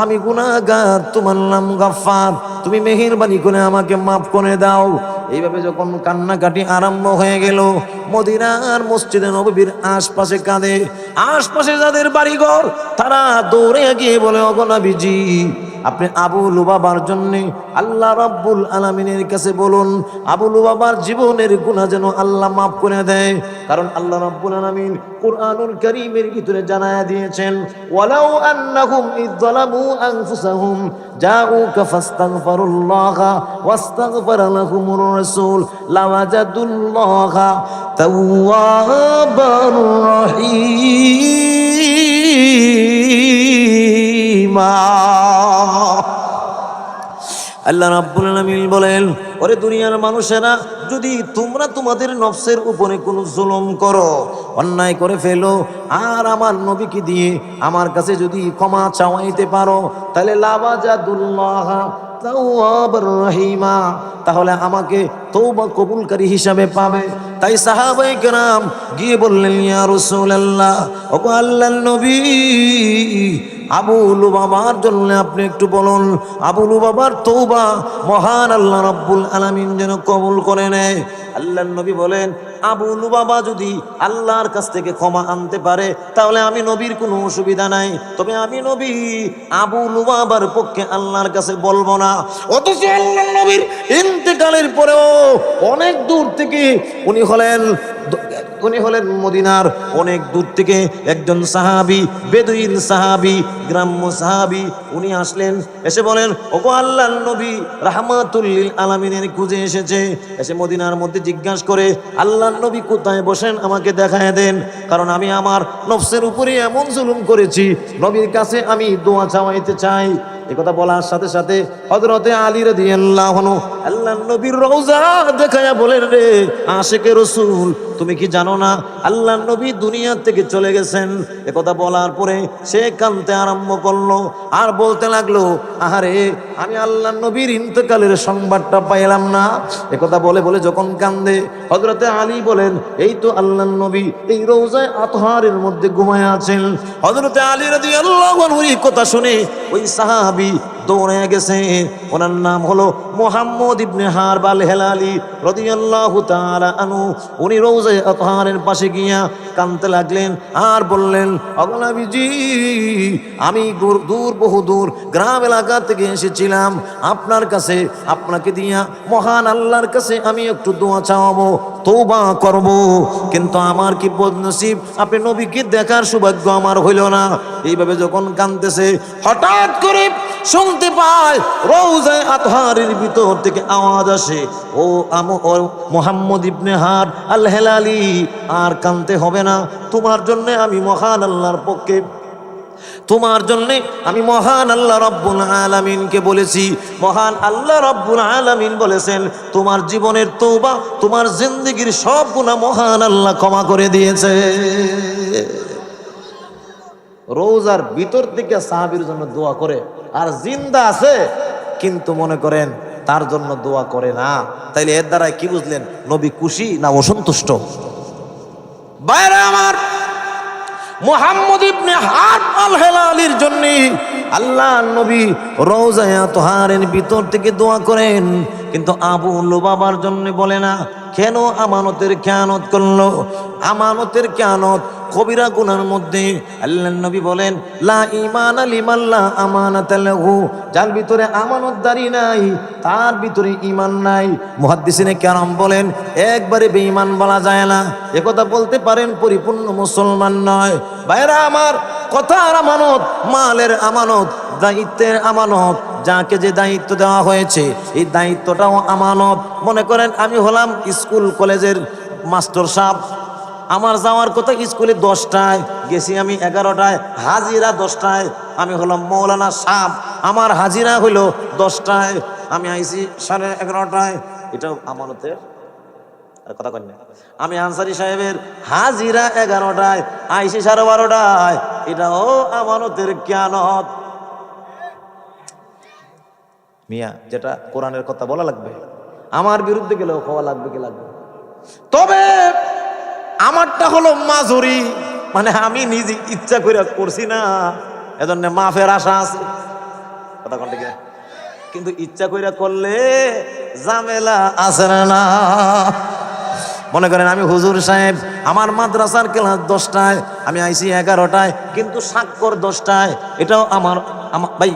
আমি গুনাহগার, তোমার নাম গাফফার, তুমি মেহেরবানি করে আমাকে মাফ করে দাও। এইভাবে যখন কান্নাকাটি আরম্ভ হয়ে গেল, মদিনার মসজিদে নববীর আশপাশে কাঁদে। আশপাশে যাদের বাড়িঘর তারা দৌড়ে গিয়ে বলে, ওগো নবীজি, আপনি আবু লুবাবার জন্যে আল্লাহ রাব্বুল আলামিনের কাছে বলুন, আবু লুবাবার জীবনের গুনাহ যেন আল্লাহ মাফ করে দেয়। কারণ আল্লাহ রাব্বুল আলামিন কুরআনুল কারীমের ভিতরে জানায়া দিয়েছেন, ওয়ালাউ আন্নাহুম ইযযালামু আনফুসাহুম জাউকা ফাস্তাগফিরুল্লাহা ওয়াস্তাগফারা লাহুমুর রাসূল লাওয়াজাদুল্লাহা তাওয়াবার রহিমা। আল্লাহ রাব্বুল আলামিন বলেন, ওরে দুনিয়ার মানুষেরা, যদি তোমরা তোমাদের নফসের উপরে কোনো জুলুম করো, অন্যায় করে ফেলো, আর আমার নবীকে দিয়ে আমার কাছে যদি ক্ষমা চাওয়াইতে পারো, তাহলে লাওয়াজাদুল্লাহ তাওয়াবার রহিমা, তাহলে আমাকে তওবা কবুলকারী হিসাবে পাবে। তাই সাহাবায়ে কেরাম গিয়ে বললেন, ইয়া রাসূলুল্লাহ, ওগো আল্লাহর নবী, আবু লুবাবার জন্য আপনি একটু বলুন, আবু লুবাবার তওবা মহান আল্লাহ রাব্বুল আলামিন যেন কবুল করে নেয়। আল্লাহর নবী বলেন, আবু লুবাবা যদি আল্লাহর কাছ থেকে ক্ষমা আনতে পারে, তাহলে আমি নবীর কোনো অসুবিধা নাই। তবে আমি নবী আবু লুবাবার পক্ষে আল্লাহর কাছে বলবো না। অথচ আল্লাহর নবীর ইন্তেকালের পরেও অনেক দূর থেকে উনি হলেন মদিনার অনেক দূর থেকে একজন সাহাবী, বেদুইন সাহাবী, গ্রাম্য সাহাবী। উনি আসলেন, এসে বলেন, ওগো আল্লাহর নবী রাহমাতুল লিল আলামিনের খুঁজে এসেছে। এসে মদিনার মধ্যে জিজ্ঞাসা করে, আল্লাহর নবী কোথায় বসেন আমাকে দেখায় দেন, কারণ আমি আমার নফসের উপরে এমন জুলুম করেছি, নবীর কাছে আমি দোয়া চাওয়াইতে চাই। এই কথা বলার সাথে সাথে হযরতে আলী রাদিয়াল্লাহু আনহু আল্লাহর নবীর রওজা দেখায়া বলেন, রে আশিকে রাসূল, তুমি কি জানো না আল্লাহর নবী দুনিয়া থেকে চলে গেছেন? এ কথা বলার পরে সে কাঁদতে আরম্ভ করলো আর বলতে লাগলো, আহারে, আমি আল্লাহর নবীর ইন্তেকালের সংবাদটা পাইলাম না। এ কথা বলে বলে যখন কান্দে, হযরতে আলী বলেন, এই তো আল্লাহর নবী এই রওজায়ে আতহারের মধ্যে ঘুমায় আছেন। হযরতে আলী রাদিয়াল্লাহু আনহুর এই কথা শুনে ওই সাহাবী দৌড়ে গেছে। ওনার নাম হলো মুহাম্মদ ইবনে হারব আল হেলালি রাদিয়াল্লাহু তাআলা আনহু। উনি রওজায়ে আতহারের পাশে গিয়া কাঁদতে লাগলেন আর বললেন, ওগো নবীজি, আমি বহু দূর গ্রাম এলাকা থেকে এসেছিলাম আপনার কাছে, আপনাকে দিয়া মহান আল্লাহর কাছে আমি একটু দোয়া চাওয়াবো, তওবা করব, কিন্তু আমার কি বদনসিব, আপনি নবীকে দেখার সৌভাগ্য আমার হইল না। এইভাবে যখন কাঁদতেছে, হঠাৎ করে শুনতে পায় রওজায়ে আতহারের ভিতর থেকে আওয়াজ আসে, ও মুহাম্মদ ইবনে হারব আল হেলালি, আর কাঁদতে হবে না, তোমার জন্য আমি মহান আল্লাহর পক্ষে, তোমার জন্য আমি মহান আল্লাহ রাব্বুল আলামিনকে বলেছি। মহান আল্লাহ রাব্বুল আলামিন বলেছেন, তোমার জীবনের তওবা, তোমার জিন্দেগীর সব গুনাহ মহান আল্লাহ ক্ষমা করে দিয়েছে। রোজার ভিতর থেকে সাহাবীর জন্য দোয়া করে, আর জিন্দা আছে কিন্তু মনে করেন তার জন্য দোয়া করে না। তাইলে এর দ্বারা কি বুঝলেন, নবী খুশি না অসন্তুষ্ট? বাইরে আমার, মুহাম্মদ ইবনে হারব আল হেলালির জন্য আল্লাহ নবী রওজায়ে তাহারের ভিতর থেকে দোয়া করেন, কিন্তু আবু লুবাবার জন্য বলে না। কেন? আমানতের খেয়ানত করলো। আমানতের খেয়ানত কবিরা গুনার মধ্যে। আল্লাহর নবী বলেন, লা ঈমানা লিমান লা আমানাতা লাহু, যার ভিতরে আমানতদারি নাই তার ভিতরে ঈমান নাই। মুহাদ্দিসিনে কেরাম বলেন, একবারে বেঈমান বলা যায় না, একথা বলতে পারেন পরিপূর্ণ মুসলমান নয়। ভাইরা আমার, কথার আমানত, মালের আমানত, দায়িত্বের আমানত, যাকে যে দায়িত্ব দেওয়া হয়েছে এই দায়িত্বটাও আমানত। মনে করেন আমি হলাম স্কুল কলেজের মাস্টার সাহেব, আমার যাওয়ার কথা স্কুলে 10টায়, গেছি আমি 11টায়, হাজিরা 10টায়। আমি হলাম মৌলানা সাহেব, আমার হাজিরা হইল 10টায়, আমি আইছি 11:30টায়। এটাও আমানতের কথা কন না। আমি আনসারি সাহেবের হাজিরা 11টায়, আইছি 12:30টায়, এটাও আমানতের খেয়ানত। মিয়া, যেটা কোরআনের কথা বলা লাগবে, আমার বিরুদ্ধে গেলেও খাওয়া লাগবে কি লাগবে। তবে আমারটা হলো মাজুরি, মানে আমি নিজে ইচ্ছা করে করছি না, এজন্য মাফের আশা আছে। কথা কোনটা কি? কিন্তু ইচ্ছা করে করলে ঝামেলা আছে না? মনে করেন আমি হুজুর সাহেব, আমার মাদ্রাসার ক্লাস 10টায়, আমি আইছি 11টায়, কিন্তু স্বাক্ষর 10টায়, এটাও আমার ভাই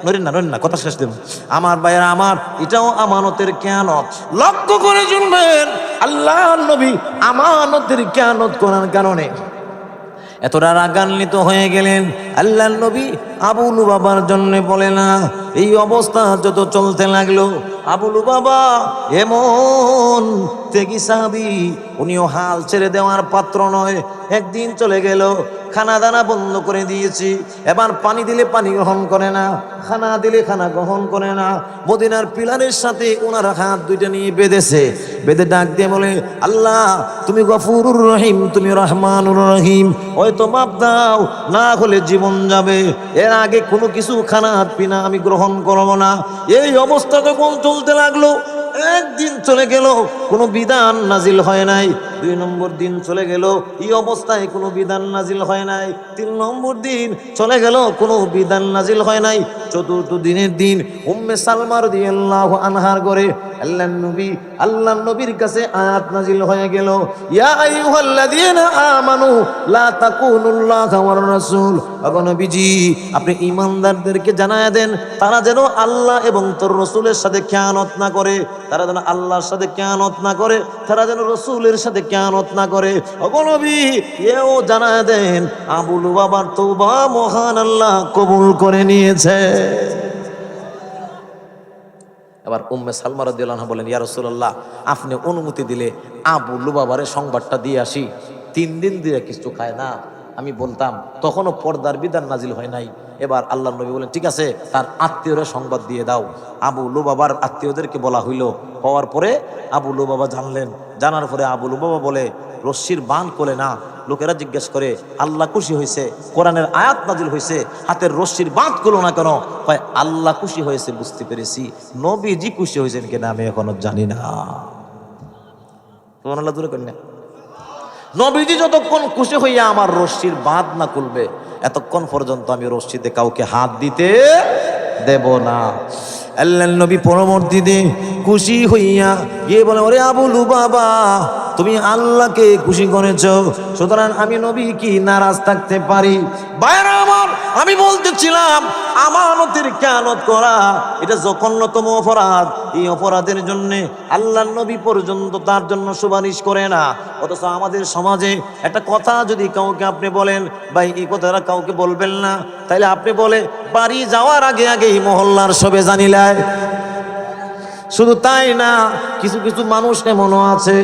নরেন না কথা শেষ দেব। আমার ভাইয়েরা আমার, এটাও আমানতের খেয়ানত। লক্ষ্য করে শুনবেন, আল্লাহর নবী আমানতের খেয়ানত করার কারণে এতটা রাগান্বিত হয়ে গেলেন। আল্লাহর নবী আবু লুবাবার জন্য বলে না। এই অবস্থা যত চলতে লাগলো, আবু লুবাবা এমন তেগি সাহাবী, উনিও হাল ছেড়ে দেওয়ার পাত্র নয়। একদিন চলে গেল, খানা দানা বন্ধ করে দিয়েছি, এবার পানি দিলে পানি গ্রহণ করে না, খানা দিলে খানা গ্রহণ করে না। মদিনার পিলারের সাথে ওনার হাত দুইটা নিয়ে বেঁধেছে, বেঁধে ডাক দিয়ে বলে, আল্লাহ তুমি গফুরুর রহিম, তুমি রহমানুর রহিম, হয়তো মাপ দাও, না হলে জীবন যাবে। এর আগে কোনো কিছু খানা পিনা আমি গ্রহণ করব না। এই অবস্থা যখন চলতে লাগলো, একদিন চলে গেল, কোনো বিধান নাজিল হয় নাই। 2 নম্বর দিন চলে গেল, এই অবস্থায় কোনো বিধান নাজিল হয় নাই। 3 নম্বর দিন চলে গেল, কোনো বিধান নাজিল হয় নাই। 4র্থ দিনের দিন উম্মে সালমা রাদিয়াল্লাহু আনহার ঘরে আল্লাহর নবীর কাছে আয়াত নাজিল হয়ে গেল, ইয়া আইয়ুহাল্লাযীনা আমানু লা তাকুনুল্লাহা ওয়ার রাসূল। ওগো নবীজি, আপনি ঈমানদারদেরকে জানায়া দেন, তারা যেন আল্লাহ এবং তোর রাসূলের সাথে খেয়ানত না করে, তারা যেন আল্লাহর সাথে খেয়ানত না করে, তারা যেন রাসূলের সাথে খেয়ানত না করে। ওগো নবী, এও জানায়া দেন, আবু লুবাবার তওবা মহান আল্লাহ কবুল করে নিয়েছে। এবার উম্মে সালমা রাদিয়াল্লাহু আনহা বলেন, ইয়া রাসূলুল্লাহ, আপনি অনুমতি দিলে আবু লুবাবারে সংবাদটা দিয়ে আসি। 3 দিন দিয়ে কিছু খায় না। আমি বলতাম, তখনও পর্দার বিধান নাজিল হয় নাই। এবার আল্লাহর নবী বলেন, ঠিক আছে, তার আত্মীয়রা সংবাদ দিয়ে দাও। আবু লুবাবার আত্মীয়দেরকে বলা হইল। হওয়ার পরে আবু লুবাবা জানলেন। জানার পরে আবু লুবাবা বলে, রশ্মির বাঁধ কোলে না। লোকেরা জিজ্ঞেস করে, আল্লাহ খুশি হয়েছে, কোরআনের আয়াত নাজিল হয়েছে, হাতের রশ্মির বাঁধ কোলো না কেন? কয়, আল্লাহ খুশি হয়েছে বুঝতে পেরেছি, নবীজি খুশি হয়েছেন কিনা আমি এখনো জানি না। সুবহানাল্লাহ দূরে করেন না। নবীজি যতক্ষণ খুশি হইয়া আমার রশ্মির বাঁধ না খুলবে, এতক্ষণ পর্যন্ত আমি রশ্মিতে কাউকে হাত দিতে দেব না। আল্লাহর নবী পরবর্তীতে খুশি হইয়া গিয়ে বলে, ওরে আবু লুবাবা, তুমি আল্লাহকে খুশি করেছ, সুতরাং আমি নবী কি নারাজ থাকতে পারি? বাইরে আমার, আমি বলতেছিলাম, আমানতের খেয়ানত করা এটা জঘন্যতম অপরাধ। এই অপরাধের জন্য আল্লাহর নবী পর্যন্ত তার জন্য সুপারিশ করে না। অথচ আমাদের সমাজে একটা কথা যদি কাউকে আপনি বলেন, ভাই এই কথাটা কাউকে বলবেন না, তাইলে আপনি বলে বাড়ি যাওয়ার আগে আগেই মহল্লার সবে জানিলায়। শুধু তাই না, কিছু কিছু মানুষ এমনও আছে,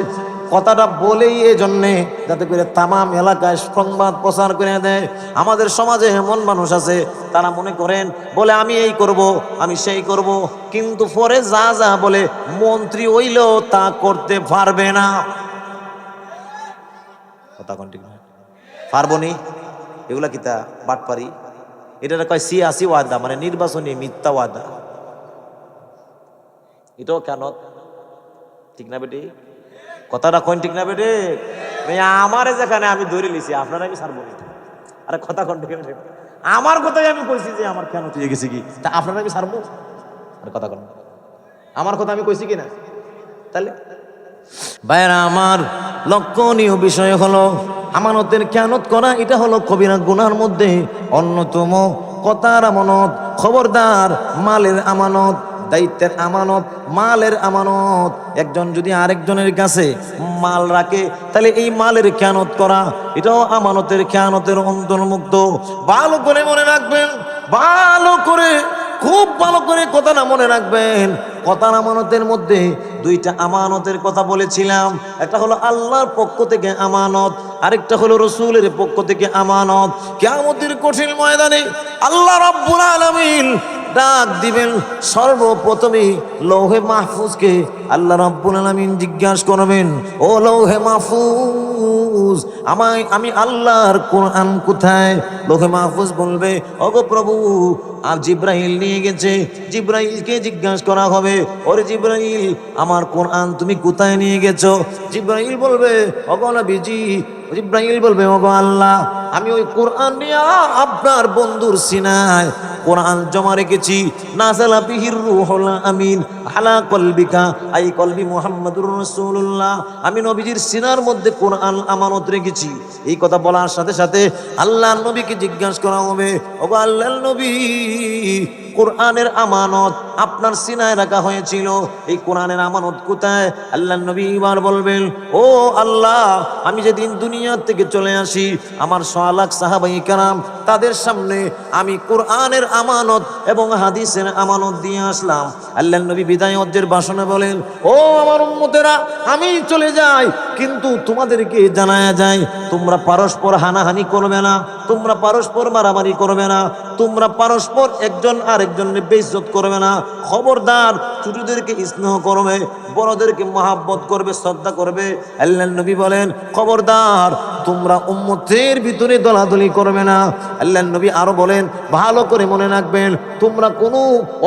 কথাটা বলেই এই জন্যে যাতে করে তামাম এলাকায় সংবাদ প্রচার করে দেয়। আমাদের সমাজে এমন মানুষ আছে, তারা মনে করেন বলে আমি এই করব, আমি সেই করব, কিন্তু পরে যা যা বলে মন্ত্রী হইলেও তা করতে পারবে না। কথা কোন ঠিক না? পারবো নি? এগুলা কি তা বাটপারি? এটা কয় সিয়াসি ওয়াদা, মানে নির্বাচনী মিথ্যা ওয়াদা। এটাও কেন ঠিক না বেটি? কথাটা কোন ঠিক না বেটি? আমারে যেখানে আমি ধরে লিছি, আপনারা আমি ছাড়বো না। আরে কথা কন, আমার কথাই আমি কইছি যে আমার কেন হয়ে গেছে কি, তা আপনারা আমি ছাড়বো? আরে কথা কন, আমার কথা আমি কইছি কি না? তাহলে ভাইরা আমার, লক্ষণীয় বিষয় হলো আমানতের খেয়ানত করা। এটা হলো কবিরা গুনার মধ্যে অন্যতম। কথার আমানত, খবরদার, মালের আমানত, দায়িত্বের আমানত, মালের আমানত। একজন যদি আরেকজনের কাছে মাল রাখে তাহলে এই মালের খেয়ানত করা এটাও আমানতের খেয়ানতের অন্তর্ভুক্ত। ভালো করে মনে রাখবেন, ভালো করে, খুব ভালো করে কথাটা মনে রাখবেন। কথার আমানতের মধ্যে দুইটা আমানতের কথা বলেছিলাম। একটা হলো আল্লাহর পক্ষ থেকে আমানত, আরেকটা হলো রসুলের পক্ষ থেকে আমানত। কিয়ামতের কঠিন ময়দানে আল্লাহ রাব্বুল আলামিন ডাক দিবেন। সর্বপ্রথমে লৌহে মাহফুজকে আল্লাহ রাব্বুল আলামিন জিজ্ঞাসা করবেন, ও লৌহে মাহফুজ, আমি আল্লাহর কোরআন কোথায়? লৌহে মাহফুজ বলবে, ওগো প্রভু, আর জিব্রাইল নিয়ে গেছে। জিব্রাইলকে জিজ্ঞাসা করা হবে, ওরে জিব্রাইল, আমার কোরআন তুমি কোথায় নিয়ে গেছো? জিব্রাইল বলবে, ওগো নবীজি, জিব্রাইল বলবে, ওগো আল্লাহ, আমি ওই কোরআন নিয়ে আপনার বন্ধুর সিনায় কোরআন জমা রেখেছি। নাযালা বিহির রূহুল আমিন আলা কলবিকা, আই কলবি মুহাম্মাদুর রাসূলুল্লাহ। আমি নবীজির সিনার মধ্যে কোরআন আমানত রেখেছি। এই কথা বলার সাথে সাথে আল্লাহর নবীকে জিজ্ঞাসা করা হবে, ওগো আল্লাহর নবী, কোরআনের আমানত আপনার সিনায় রাখা হয়েছিল, এই কোরআনের আমানত কোথায়? আল্লাহর নবী এবার বলবেন, ও আল্লাহ, আমি যেদিন দুনিয়া থেকে চলে আসি আমার 100 লাখ সাহাবায়ে কেরাম তাদের সামনে আমি কোরআনের আমানত এবং হাদিসের আমানত দিয়ে আসলাম। আল্লাহর নবী বিদায় হজ্জের ভাষণে বলেন, ও আমার উম্মতেরা, আমি চলে যাই, কিন্তু তোমাদেরকে জানায়া যায় তোমরা পরস্পর হানাহানি করবে না, তোমরা পরস্পর মারামারি করবে না, তোমরা পরস্পর একজন আরেকজনের বেইজ্জত করবে না। খবরদার, ছোটদেরকে স্নেহ করবে, বড়দেরকে মহাব্বত করবে, শ্রদ্ধা করবে। আল্লাহর নবী বলেন, খবরদার, তোমরা উম্মতের ভিতরে দলাদলি করবে না। আল্লাহর নবী আরো বলেন, ভালো করে মনে রাখবেন, তোমরা কোনো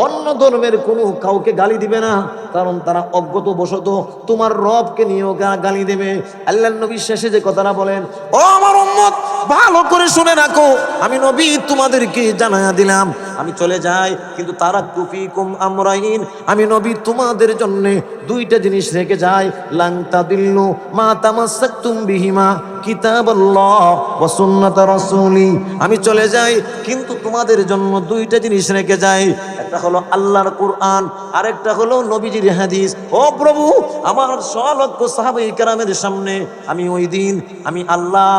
অন্য ধর্মের কোনো কাউকে গালি দিবে না, কারণ তারা অজ্ঞত বশত তোমার রবকে নিয়েও গালি দেবে। আল্লাহর নবী শেষে যে কথাটা বলেন, ও আমার উম্মত, ভালো করে শুনে রাখো, আমি নবী তোমাদেরকে জানায়া দিলাম আমি চলে যাই, কিন্তু তারা কুফিকুম আমরাইন, আমি নবী তোমাদের জন্য দুইটা জিনিস রেখে যাই। লান তাদিল্লু মা তামাসসাকতুম বিহিমা কিতাবাল্লাহ ওয়া সুন্নাত রাসূলি। আমি চলে যাই, কিন্তু তোমাদের জন্য দুইটা জিনিস রেখে যাই। একটা হলো আল্লাহর কোরআন, আরেকটা হলো নবীজির হাদিস। ও প্রভু, আমার 100 লক্ষ সাহাবায়ে কেরামের সামনে আমি ওই দিন আমি আল্লাহ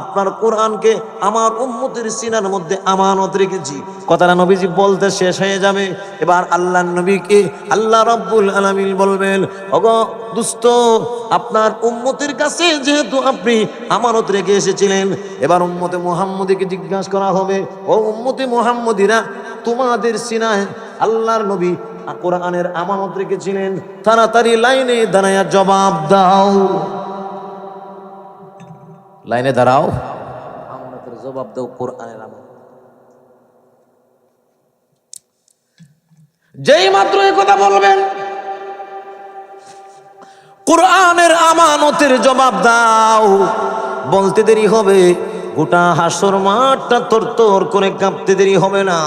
আপনার কোরআনকে আমার উম্মতের সিনার মধ্যে আমানত রেখেছি। কথাটা নবীজি বলতে শেষ হয়ে যাবে। এবার আল্লাহর নবীকে আল্লাহ রাব্বুল আলামিন বলবেন, ওগো দুষ্ট, আপনার উম্মতের কাছে যেহেতু আপনি আমানত রেখে এসেছিলেন, এবার উম্মতে মুহাম্মদীকে জিজ্ঞাসা করা হবে, ও উম্মতে মুহাম্মদীরা, তোমাদের সিনায় আল্লাহর নবী কোরআনের আমানত রেখেছিলেন, তাড়াতাড়ি লাইনে দাঁড়ায়া জবাব দাও। লাইনে দাঁড়াও, আমানতের জবাব দাও, কোরআনের আমানত। যেই মাত্র এই কথা বলবেন, কোরআনের আমানতের জবাব দাও, বলতে দেরি হবে, গোটা হাসর মাঠটা তরতর করে কাঁপতে দেরি হবে না।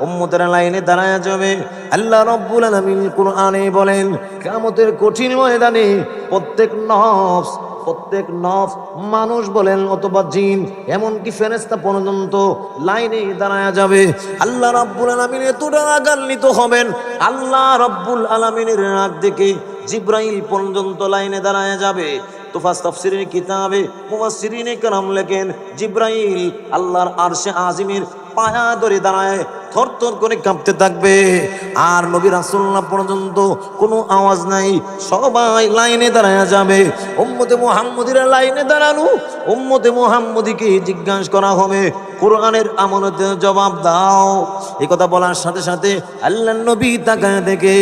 উম্মতেরা লাইনে দাঁড়ায় যাবে। আল্লাহ রাব্বুল আলামিন কোরআনে বলেন, কিয়ামতের কঠিন ময়দানে প্রত্যেক নফস, মানুষ বলেন অথবা জিন, এমনকি ফেরেশতা পর্যন্ত লাইনে দাঁড়ায় যাবে। আল্লাহ রাব্বুল আলামিন এতটা রাগান্বিত হবেন, আল্লাহ রাব্বুল আলামিনের রাগ দেখে জিব্রাইল পর্যন্ত লাইনে দাঁড়ায় যাবে। তুফাস তাফসীরের কিতাবে মুফাসসিরিনে কেরাম লেখেন, জিব্রাইল আল্লাহর আরশে আজিমের পায়া ধরে দাঁড়ায় থরথর করে কাঁপতে থাকবে। আর নবী রাসূলুল্লাহ পর্যন্ত কোনো আওয়াজ নাই, সবাই লাইনে দাঁড়ায় যাবে। উম্মতে মুহাম্মদীরা লাইনে দাঁড়ানো, উম্মতে মুহাম্মদীকে জিজ্ঞাসা করা হবে, কোরআনের আমানতের জবাব দাও। এই কথা বলার সাথে সাথে আল্লাহর নবী তাকায় দেখে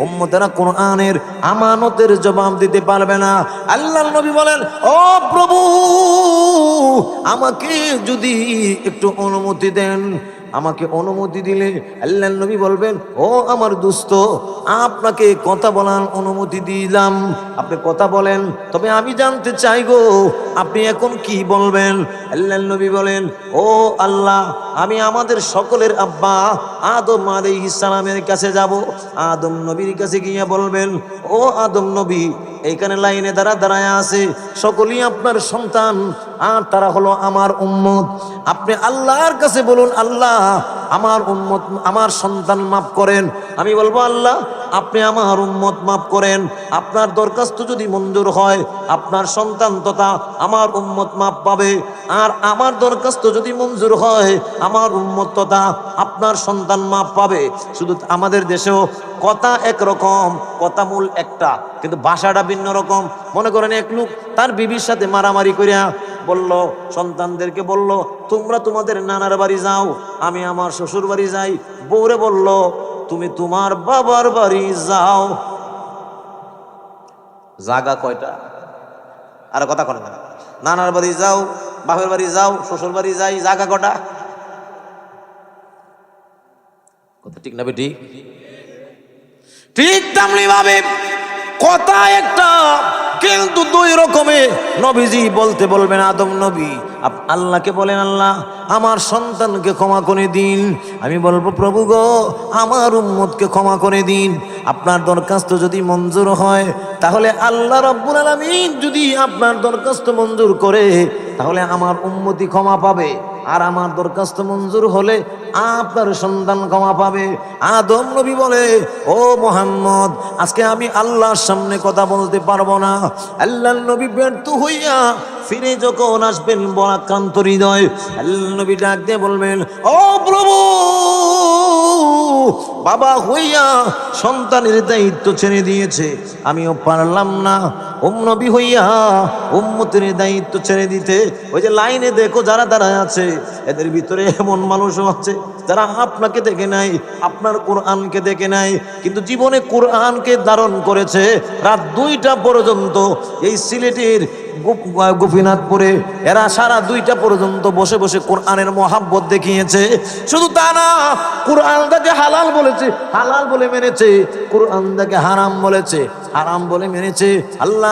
উম্মতেরা কোরআনের আমানতের জবাব দিতে পারবে না। আল্লাহর নবী বলেন, ও প্রভু, আমাকে যদি একটু অনুমতি দেন। আমাকে অনুমতি দিলে আল্লাহর নবী বলবেন, ও আমার দোস্ত, আপনাকে কথা বলার অনুমতি দিলাম, আপনি কথা বলেন, তবে আমি জানতে চাই গো, আপনি এখন কি বলবেন? আল্লাহর নবী বলেন, ও আল্লাহ, আমি আমাদের সকলের আব্বা আদম আলাইহিস সালামের কাছে যাব। আদম নবীর কাছে গিয়ে বলবেন, ও আদম নবী, এইখানে লাইনে দাঁড়ায় আছে, সকলেই আপনার সন্তান আর তারা হলো আমার উম্মত। আপনি আল্লাহর কাছে বলুন, আল্লাহ আমার উম্মত, আমার সন্তান মাফ করেন। আমি বলবো, আল্লাহ আপনি আমার উম্মত মাফ করেন। আপনার দরখাস্ত যদি মঞ্জুর হয়, আপনার সন্তান তথা আমার উম্মত মাফ পাবে। আর আমার দরখাস্ত যদি মঞ্জুর হয়, আমার উম্মত তথা আপনার সন্তান মাফ পাবে। শুধু আমাদের দেশেও কথা একরকম, কথা মূল একটা, কিন্তু ভাষাটা ভিন্ন রকম। মনে করেন এক লোক তার বিবির সাথে মারামারি করিয়া বলল, সন্তানদেরকে বলল, তোমরা তোমাদের নানার বাড়ি যাও, আমি আমার শ্বশুর বাড়ি যাই। বউরে বলল, তুমি তোমার বাবার বাড়ি যাও। জাগা কয়টা? আর কথা কয় না, নানার বাড়ি যাও, বাপের বাড়ি যাও, শ্বশুর বাড়ি যাই, জাগা কটা? কথা ঠিক না বেটি? ঠিক তেমনি ভাবে কথা একটা, কিন্তু দুই রকমে। নবীজি বলতে বলবেন, আদম নবী আল্লাহকে বলেন, আল্লাহ আমার সন্তানকে ক্ষমা করে দিন। আমি বলবো, প্রভু গো আমার উম্মতকে ক্ষমা করে দিন। আপনার দরখাস্ত যদি মঞ্জুর হয়, তাহলে আল্লাহ রাব্বুল আলামিন যদি আপনার দরখাস্ত মঞ্জুর করে, তাহলে আমার উম্মতি ক্ষমা পাবে। আর আমার দরখাস্ত মঞ্জুর হলে আপনার সন্তান ক্ষমা পাবে। আদম নবী বলে, ও মুহাম্মদ, আজকে আমি আল্লাহর সামনে কথা বলতে পারবো না। আল্লাহর নবী ব্যর্থ হইয়া ফিরে যখন আসবেন বরাক্রান্ত হৃদয়, আল্লাহর নবী ডাক দিয়ে বলবেন, ও প্রভু, বাবা হইয়া সন্তানের দায়িত্ব ছেড়ে দিয়েছে, আমিও পারলাম না নবী হইয়া উম্মতের দায়িত্ব ছেড়ে দিতে। ওই যে লাইনে দেখো যারা দাঁড়ায় আছে, এদের ভিতরে এমন মানুষও আছে যারা আপনাকে দেখে নাই, আপনার কোরআনকে দেখে নাই, কিন্তু জীবনে কোরআনকে ধারণ করেছে। রাত 2টা পর্যন্ত এই সিলেটের গোপীনাথপুরে এরা সারা 2টা পর্যন্ত বসে বসে কোরআনের মহাব্বত দেখিয়েছে। শুধু তা না, কোরআনটাকে হালাল বলেছে, হালাল বলে মেনেছে, কোরআনটাকে হারাম বলেছে, হারাম বলে মেনেছে। আল্লাহ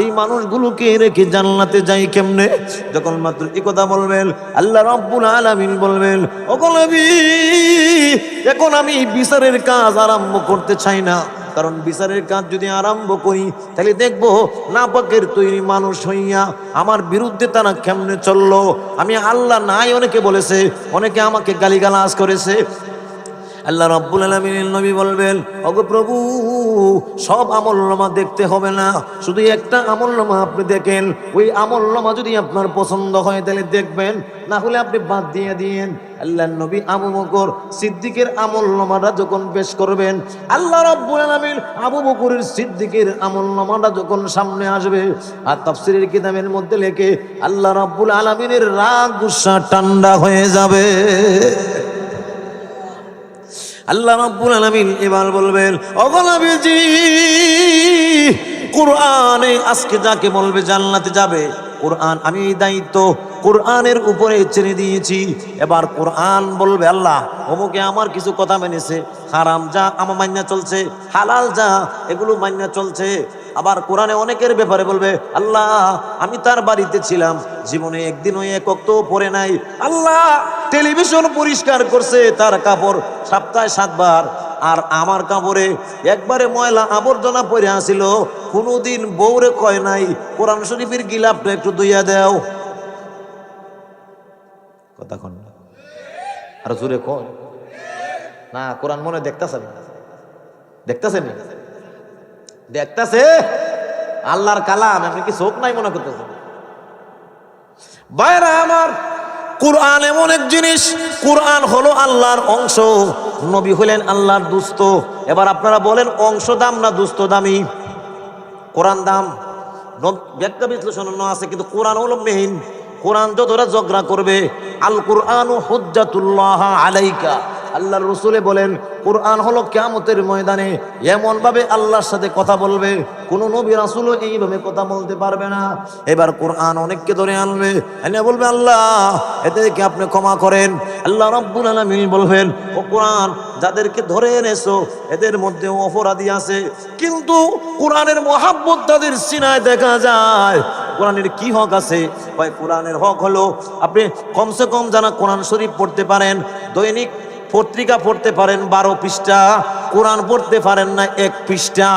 এই মানুষগুলোকে রেখে জান্নাতে যাই কেমনে? যখন মাত্র এই কথা বলবেন, আল্লাহ রাব্বুল আলামিন বলবেন, ওগো নবী, এখন আমি বিচারের কাজ আরম্ভ করতে চাই না। কারণ বিচারের কাজ যদি আরম্ভ করি, তাহলে দেখবো নাপাকের তৈরি মানুষ হইয়া আমার বিরুদ্ধে তারা কেমনে চললো। আমি আল্লাহ নাই অনেকে বলেছে, অনেকে আমাকে গালিগালাজ করেছে। আল্লাহ রাব্বুল আলামিনের নবী বলবেন, ওগো প্রভু, সব আমলনামা দেখতে হবে না, শুধু একটা আমলনামা আপনি দেখেন। ওই আমলনামা যদি আপনার পছন্দ হয় তাহলে দেখবেন, না হলে আপনি বাদ দিয়ে দিয়েন। আল্লাহর নবী আবু বকর সিদ্দিকের আমলনামাটা যখন পেশ করবেন, আল্লাহ রাব্বুল আলামিন আবু বকরের সিদ্দিকের আমলনামাটা যখন সামনে আসবে, আর তাফসীরের কিতাবের মধ্যে লেখে আল্লাহ রাব্বুল আলামিনের রাগ গুসা ঠান্ডা হয়ে যাবে। আল্লাহ রাব্বুল আলামিন এবার বলবেন, ওগো নবীজি, কোরআনে আজকে যাকে বলবে জান্নাতে যাবে, কোরআন আমি এই দায়িত্ব কোরআনের উপরে ছেড়ে দিয়েছি। এবার কোরআন বলবে, আল্লাহ অমুকে আমার কিছু কথা মেনেছে, হারাম যা আমার মান্না চলছে, হালাল যা এগুলো মান্না চলছে। আবার কোরআনে অনেকের ব্যাপারে বলবে, আল্লাহ আমি তার বাড়িতে ছিলাম, জীবনে একদিন ওই এক ওয়াক্ত পরে নাই। আল্লাহ টেলিভিশন পরিষ্কার করছে, তার কাপড় সপ্তাহে 7 বার, আর আমার কাপড়ে একবারে ময়লা আবর্জনা পরে আসিল, কোনোদিন বউরে কয় নাই কোরআন শরীফের গিলাপটা একটু ধুইয়া দাও। কথা কন না, আর জোরে কয় না। কোরআন মনে দেখতেছেন, দেখতেছেন, দেখতেছে আল্লাহর কালাম, আপনি কি চোখ নাই মনে করতেছেন? বাইরে আমার, কোরআন এমন এক জিনিস, কোরআন হলো আল্লাহর অংশ, নবী হলেন আল্লাহর দুস্ত। এবার আপনারা বলেন, অংশ দাম না দুস্ত দামি? কোরআন দাম, ব্যাখ্যা বিশ্লেষণ আছে, কিন্তু কোরআন হলো মেইন। কোরআন যতটা ঝগড়া করবে, আল কুরআনু হুজ্জাতুল্লাহ আলাইকা, আল্লাহর রাসূলে বলেন কোরআন হলো কিয়ামতের ময়দানে এমন ভাবে আল্লাহর সাথে কথা বলবে, কোন নবী রাসূলও এইভাবে কথা বলতে পারবে না। এবার কোরআন অনেককে ধরে আনবে, এনে বলবে, আল্লাহ এদেরকে আপনি ক্ষমা করেন। আল্লাহ রাব্বুল আলামিন বলবেন, ও কোরআন যাদেরকে ধরে এনেছো এদের মধ্যে অপরাধী আছে, কিন্তু কোরআনের মহাব্বত তাদের সিনায় দেখা যায়। কোরআনের কি হক আছে? কয় কোরআনের হক হলো আপনি কমসে কম জানা কোরআন শরীফ পড়তে পারেন, দৈনিক পত্রিকা পড়তে পারেন 12 পৃষ্ঠা, কোরআন পড়তে পারেন না 1 পৃষ্ঠা।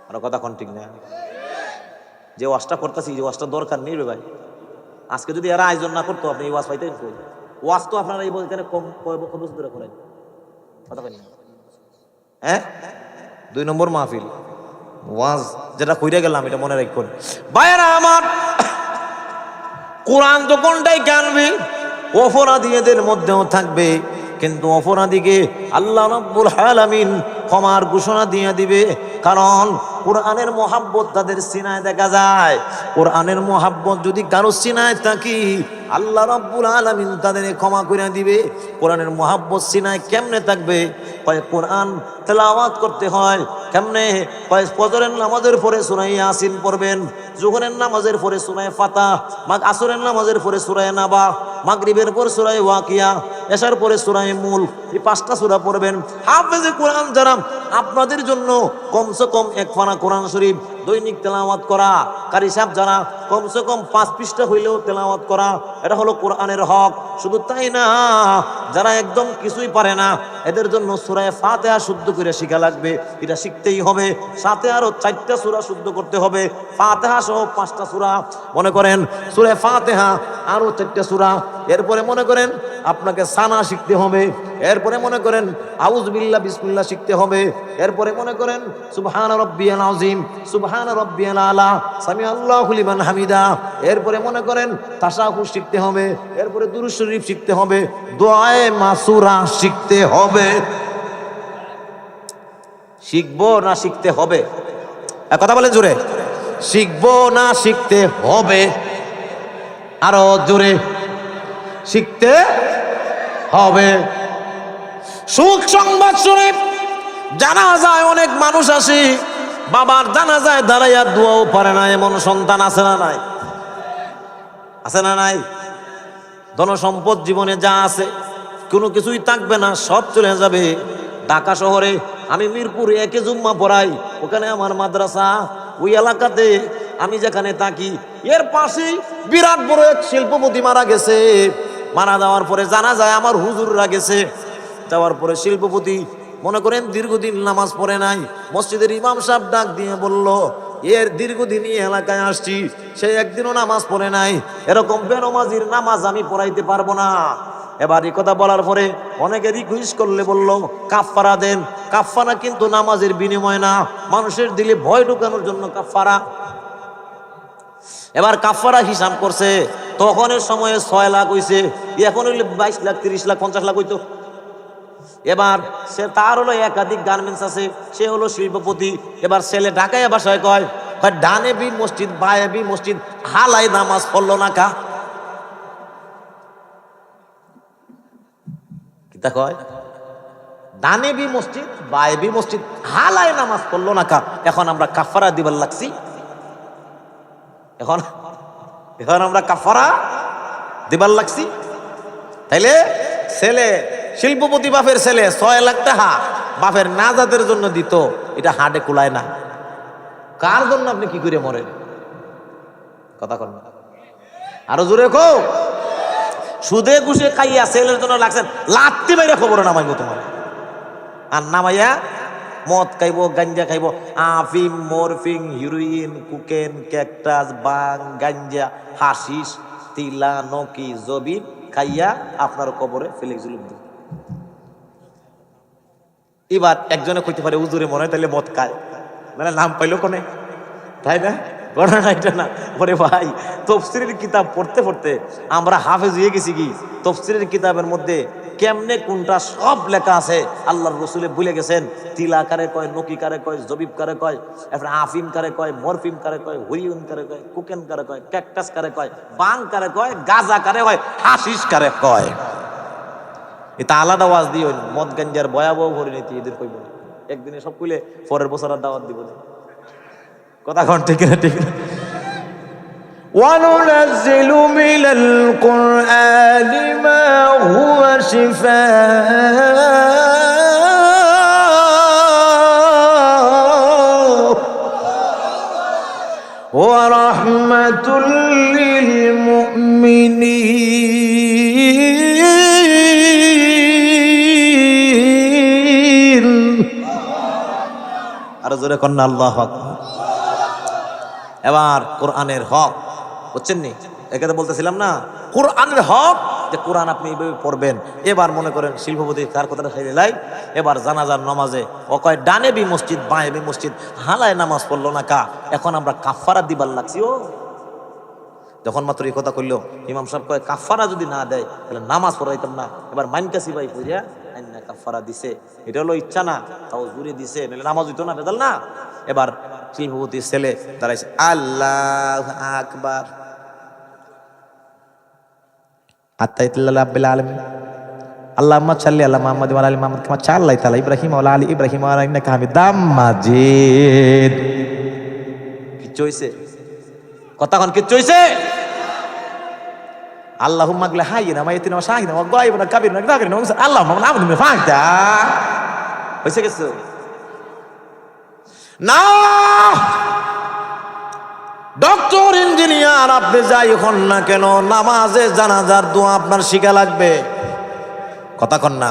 আর কথা কোন ঠিক না? যে ওয়াজটা করতেছি, যে ওয়াজটা দরকার নেই রে ভাই। আজকে যদি এরা আয়োজন না করতো আপনি এই ওয়াজ পাইতেন কই? ওয়াজ তো আপনারা এই এখানে কম বছর ধরে করেন, কথা কই না? হ্যাঁ, 2 নম্বর মাহফিল ওয়াজ যেটা কইরা গেলাম এটা মনে রাখুন ভাইরা আমার। কোরআন তো কোনটাই কানবে, অপরাধীদের মধ্যেও থাকবে, কিন্তু অপরাধীকে আল্লাহ রাব্বুল আলামিন ক্ষমার ঘোষণা দিয়ে দিবে। কারণ কোরআনের মহাব্বত তাদের সিনায় দেখা যায়। কোরআনের মহাব্বত যদি কারো সিনায় থাকি আল্লাহ রাব্বুল আলামিন তাদের ক্ষমা করে দিবে। কোরআনের মহাব্বত সিনায় কেমনে থাকবে? কয় কোরআন তেলাওয়াত করতে হয় কেমনে? কয় ফজরের নামাজের পরে সূরা ইয়াসিন পড়বেন, যোহরের নামাজের পরে সূরা ফাতিহা, আসরের নামাজের পরে সূরা নাবা, মাগরিবের পর সূরা ওয়াকিয়া, এশার পরে সূরা মুলক, এই 5টা সূরা পড়বেন। হাফেজে কোরআন যারা আপনাদের জন্য কমসে কম 1 পারা কোরআন শরীফ দৈনিক তেলাওয়াত করা, কারি সাহেব যারা কমসে কম 5 পৃষ্ঠা হইলেও তেলাওয়াত করা, এটা হলো কোরআনের হক। শুধু তাই না, যারা একদম কিছুই পারে না এদের জন্য সূরা ফাতিহা শুদ্ধ করে শিখা লাগবে, এটা শিখতেই হবে। সাথে আরো 4টা সূরা শুদ্ধ করতে হবে, ফাতিহা সহ 5টা সূরা। মনে করেন সূরা ফাতিহা আরো 4টা সূরা, এরপরে মনে করেন আপনাকে সানা শিখতে হবে, এরপরে মনে করেন আউযু বিল্লাহ বিসমিল্লাহ শিখতে হবে, এরপরে মনে করেন সুবহান রাব্বিয়াল আযীম, সুবহান রাব্বিয়াল আলা, সামি আল্লাহু লিমান হামিদা, এরপরে মনে করেন তাশাহুদ শিখতে হবে, এরপরে দুরূদ শরীফ শিখতে হবে, দোয়ায়ে মাসুরা শিখতে হবে। শিখবো না শিখতে হবে? এক কথা বলেন জোরে, শিখবো না শিখতে হবে? আরো জোরে, শিখতে হবে। সুখ সংবাদ শুনে জানাজায় অনেক মানুষ আসে, বাবার জানাজায় দাঁড়াইয়া দোয়াও পারে না এমন সন্তান আছে না নাই? আছে না নাই? ধন সম্পদ জীবনে যা আছে কোনো কিছুই থাকবে না, সব চলে যাবে। ঢাকা শহরে আমি মিরপুর 1-এ জুম্মা পড়াই, ওখানে আমার মাদ্রাসা, ওই এলাকাতে আমি যেখানে থাকি এর পাশেই বিরাট বড় এক শিল্পপতি মারা গেছে। মারা যাওয়ার পরে জানা যায় আমার হুজুররা গেছে, যাওয়ার পরে শিল্পপতি মনে করেন দীর্ঘদিন নামাজ পড়ে নাই। মসজিদের ইমাম সাহেব ডাক দিয়ে বলল, এর দীর্ঘদিন এই এলাকায় আসছি, সে একদিনও নামাজ পড়ে নাই, এরকম বেনমাজির নামাজ আমি পড়াইতে পারবো না। এবার এই কথা বলার পরে অনেকে রিকোয়েস্ট করলে বলল কাফারা দেন। কাফারা কিন্তু নামাজের বিনিময় না, মানুষের দিলে ভয় ঢুকানোর জন্য কাফারা। এবার কাফারা হিসাব করছে, তখনের সময়ে 6 লাখ হইছে, এখন হইলে 22 লাখ 30 লাখ 50 লাখ হইতো। এবার সে তার হলো একাধিক গার্মেন্টস আছে, সে হলো শিল্পপতি। এবার ছেলে ঢাকায় বাসায় কয় ডানে বি মসজিদ বায়ে বি মসজিদ, হালাই নামাজ পড়লো না কা? কিতা কয়? ডানে বি মসজিদ বায়ে বি মসজিদ, হালাই নামাজ পড়লো না কা? এখন আমরা কাফারা দিবার লাগছি, এখন আমরা কাফারা দিবার লাগছি। তাইলে ছেলে শিল্পপতি বাপের ছেলে 6 লাখ টাকা বাপের নাজাতের জন্য দিত, এটা হাডে কুলায় না। কার জন্য আপনি কি করে মরেন? কথা কন না, আরো জোরে কো। সুদে ঘুষে খাইয়া ছেলের জন্য লাগছেন, লাত্তি মাইরা খবর নামাইবো তোমার। আর নামাইয়া মদ খাইবো, গাঞ্জা খাইবো, আফিম মরফিং হিরোইন কুকেন ক্যাকটাস বাং গাঞ্জা হাশিস তিলা নকি জবিব খাইয়া আপনার কবরে ফেলে জুলুম দিন। এবার একজনে কইতে পারে হুজুরে মনে হয় তাহলে মদ খায়, মানে নাম পাইলো কোনে, তাই না? ঘটনা এটা না। ওরে ভাই, তফসিরের কিতাব পড়তে পড়তে আমরা হাফেজ হয়ে গেছি। কি তফসিরের কিতাবের মধ্যে কেমনে কোনটা সব লেখা আছে আল্লাহর রসুলে ভুলে গেছেন। তিলা কারে কয়, নকি কারে কয়, জবিব কারে কয়, এরপরে আফিম কারে কয়, মরফিম কারে কয়, হুরিউন কারে কয়, কুকেন কারে কয়, ক্যাকটাস কারে কয়, বাং কারে কয়, গাজা কারে কয়, হাশিস কারে কয়। এটা আলাদা ওয়াজ দিও। মদ গাঞ্জার ভয়াবহ পরিণতি এদের কইব না, একদিনে সব কইলে পরের বছর আর দাওয়াত দিব না। কথা কন ঠিক না? ঠিক না? وَنُنَزِّلُ مِنَ الْقُرْآنِ مَا هُوَ شِفَاءٌ জোরে কন্যা আল্লাহু আকবার। এবার কোরআনের হক বুঝছেন নি, এখানে বলতেছিলাম না কোরআনের হক, যে কোরআন আপনি এইভাবে পড়বেন। এবার মনে করেন শিল্পপতি তার কথাটা খাইলে লাই, এবার জানাজার নামাজে ও কয় ডানে বি মসজিদ বাঁয়ে বি মসজিদ, হালায় নামাজ পড়লো না কা, এখন আমরা কাফারা দিবার লাগছি। ও যখন মাত্র এই কথা কইল ইমাম সাহেব কয় কাফারা যদি না দেয় তাহলে নামাজ পড়াইতাম না। এবার মাইনকাসি ভাই পড়িয়া আইনা কাফারা দিছে, এটা হলো ইচ্ছা না, তাও জুড়ে দিছে, নাহলে নামাজ হইতো না, বেদাল না। এবার শিল্পপতির ছেলে দাঁড়াইছে, আল্লাহু আকবার, আত্তাহিয়াতুল্লাহি রাব্বিল আলামিন, আল্লাহুম্মা সাল্লি আলা মুহাম্মাদ ওয়া আলা আলি মুহাম্মাদ কামা সাল্লাইতা আলা ইব্রাহিম ওয়া আলা আলি ইব্রাহিম ইন্নাকা হামিদুম মাজিদ। কিচ্ছু হইছে? কতক্ষণ কিচ্ছু হইছে? আল্লাহুম্মা গলা হাইয়িনা মাইয়িতিনা ওয়া শাহিদিনা ওয়া গায়িবিনা কাবিরিনা যাকিরিনা আল্লাহুম্মা নামুদু মিন ফা'তা। হইছে কিছু না? ডক্টর ইঞ্জিনিয়ার আপনি যাই হন না কেন, নামাজে জানাজার দোয়া আপনার শিখা লাগবে। কথা কন না?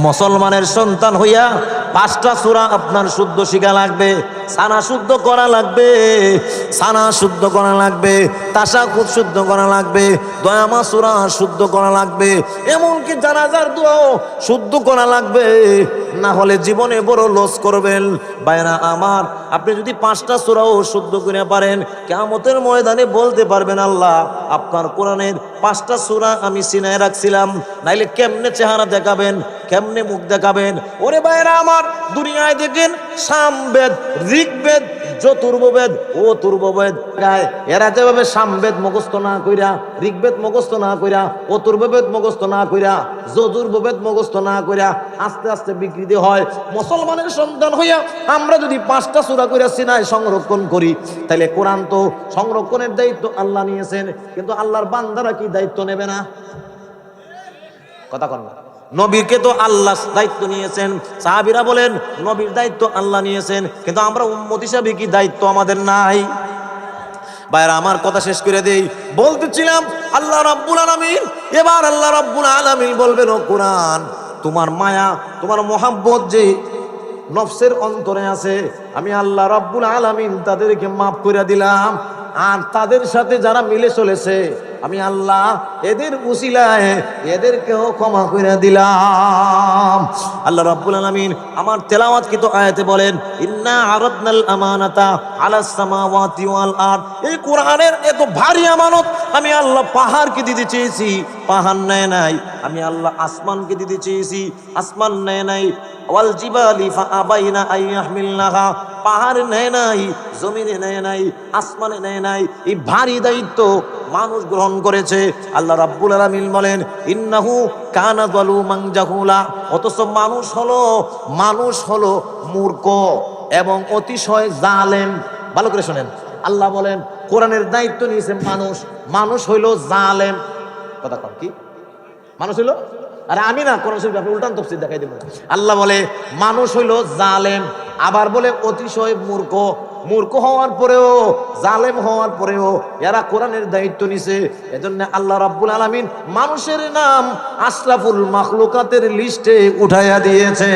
মুসলমানের সন্তান হইয়া 5টা সূরা আপনার শুদ্ধ শিখা লাগবে, সানা শুদ্ধ করা লাগবে, সানা শুদ্ধ করা লাগবে, তাশাহুদ শুদ্ধ করা লাগবে, দয়ামা সূরা শুদ্ধ করা লাগবে, এমনকি জানাজার দোয়াও শুদ্ধ করা লাগবে, না হলে জীবনে বড় লস করবেন। ভাইরা আমার, আপনি যদি 5টা সূরাও শুদ্ধ করে পারেন, কিয়ামতের ময়দানে বলতে পারবেন আল্লাহ আপনার কোরআনের 5টা সূরা আমি সিনায় রাখছিলাম, নাইলে কেমনে চেহারা দেখাবেন, কেমনে মুখ দেখাবেন? ওরে ভাইরা আমার, দুনিয়ায় দেখেন সামবেদ, ঋগ্বেদ, যতুর্বেদ, অথর্ববেদ গায়, এরা যেভাবে সামবেদ মুখস্থ না কইরা, ঋগ্বেদ মুখস্থ না কইরা, অথর্ববেদ মুখস্থ না কইরা, যজুর্বেদ মুখস্থ না কইরা আস্তে আস্তে বিকৃতি হয়। মুসলমানের সন্তান হইয়া আমরা যদি 5টা সূরা কইরা সিনায় সংরক্ষণ করি, তাহলে কোরআন তো সংরক্ষণের দায়িত্ব আল্লাহ নিয়েছেন, কিন্তু আল্লাহর বান্দারা কি দায়িত্ব নেবে না? কথা কন না? নবীকে তো আল্লাহ দায়িত্ব নিয়েছেন, সাহাবীরা বলেন নবীর দায়িত্ব আল্লাহ নিয়েছেন, কিন্তু আমরা উম্মত হিসাবে কি দায়িত্ব আমাদের নাই? ভাইরা আমার, কথা শেষ করে দেই। বলতেছিলাম আল্লাহ রাব্বুল আলামিন, এবার আল্লাহ রাব্বুল আলামিন বলবেন, ও কোরআন, তোমার মায়া, তোমার মোহাব্বত যে নফসের অন্তরে আছে, আমি আল্লাহ রাব্বুল আলামিন তাদেরকে মাফ করে দিলাম, আর তাদের সাথে যারা মিলে চলেছে আমি আল্লাহ এদের উসিলায় এদেরকেও ক্ষমা করে দিলাম। আল্লাহ রাব্বুল আলামিন আমার তেলাওয়াতকৃত আয়াতে বলেন, ইন্না আরাদনাল আমানাতা আলাস সামাওয়াতি ওয়াল আরদ, এই কোরআনের এত ভারী আমানত আমি আল্লাহ পাহাড়কে দিতে চেয়েছি, পাহাড় নেয় নাই। আমি আল্লাহ আসমানকে দিতে চেয়েছি, আসমান নেয় নাই। ওয়াল জিবালি ফাআবাইনা আইয়াহমিলনাহা, পাহাড় নেয় নাই, জমিনে নেয় নাই, আসমানে নেয় নাই। এই ভারী দায়িত্ব মানুষ গ্রহণ করেছে। আল্লাহ রাব্বুল আলামিন বলেন, ইন্নাহু কানা যালুমান জাহুলা, অথচ মানুষ হলো মূর্খ এবং অতিশয় জালেম। ভালো করে শুনেন, আল্লাহ বলেন কোরআনের দায়িত্ব নিয়েছে মানুষ হইল জালেম। কথা কন কি? মানুষ হইল, আরে আমি না, কোরআন শরীফ আপনি উল্টান তাফসীর দেখাই দেব। আল্লাহ বলে মানুষ হইল জালেম, আবার বলে অতিশয় মূর্খ। মূর্খ হওয়ার পরেও, জালেম হওয়ার পরেও এরা কোরআনের দায়িত্ব নিছে। এজন্য আল্লাহ রাব্বুল আলামিন মানুষের নাম আশরাফুল মাখলুকাতের লিস্টে উঠাইয়া দিয়েছে।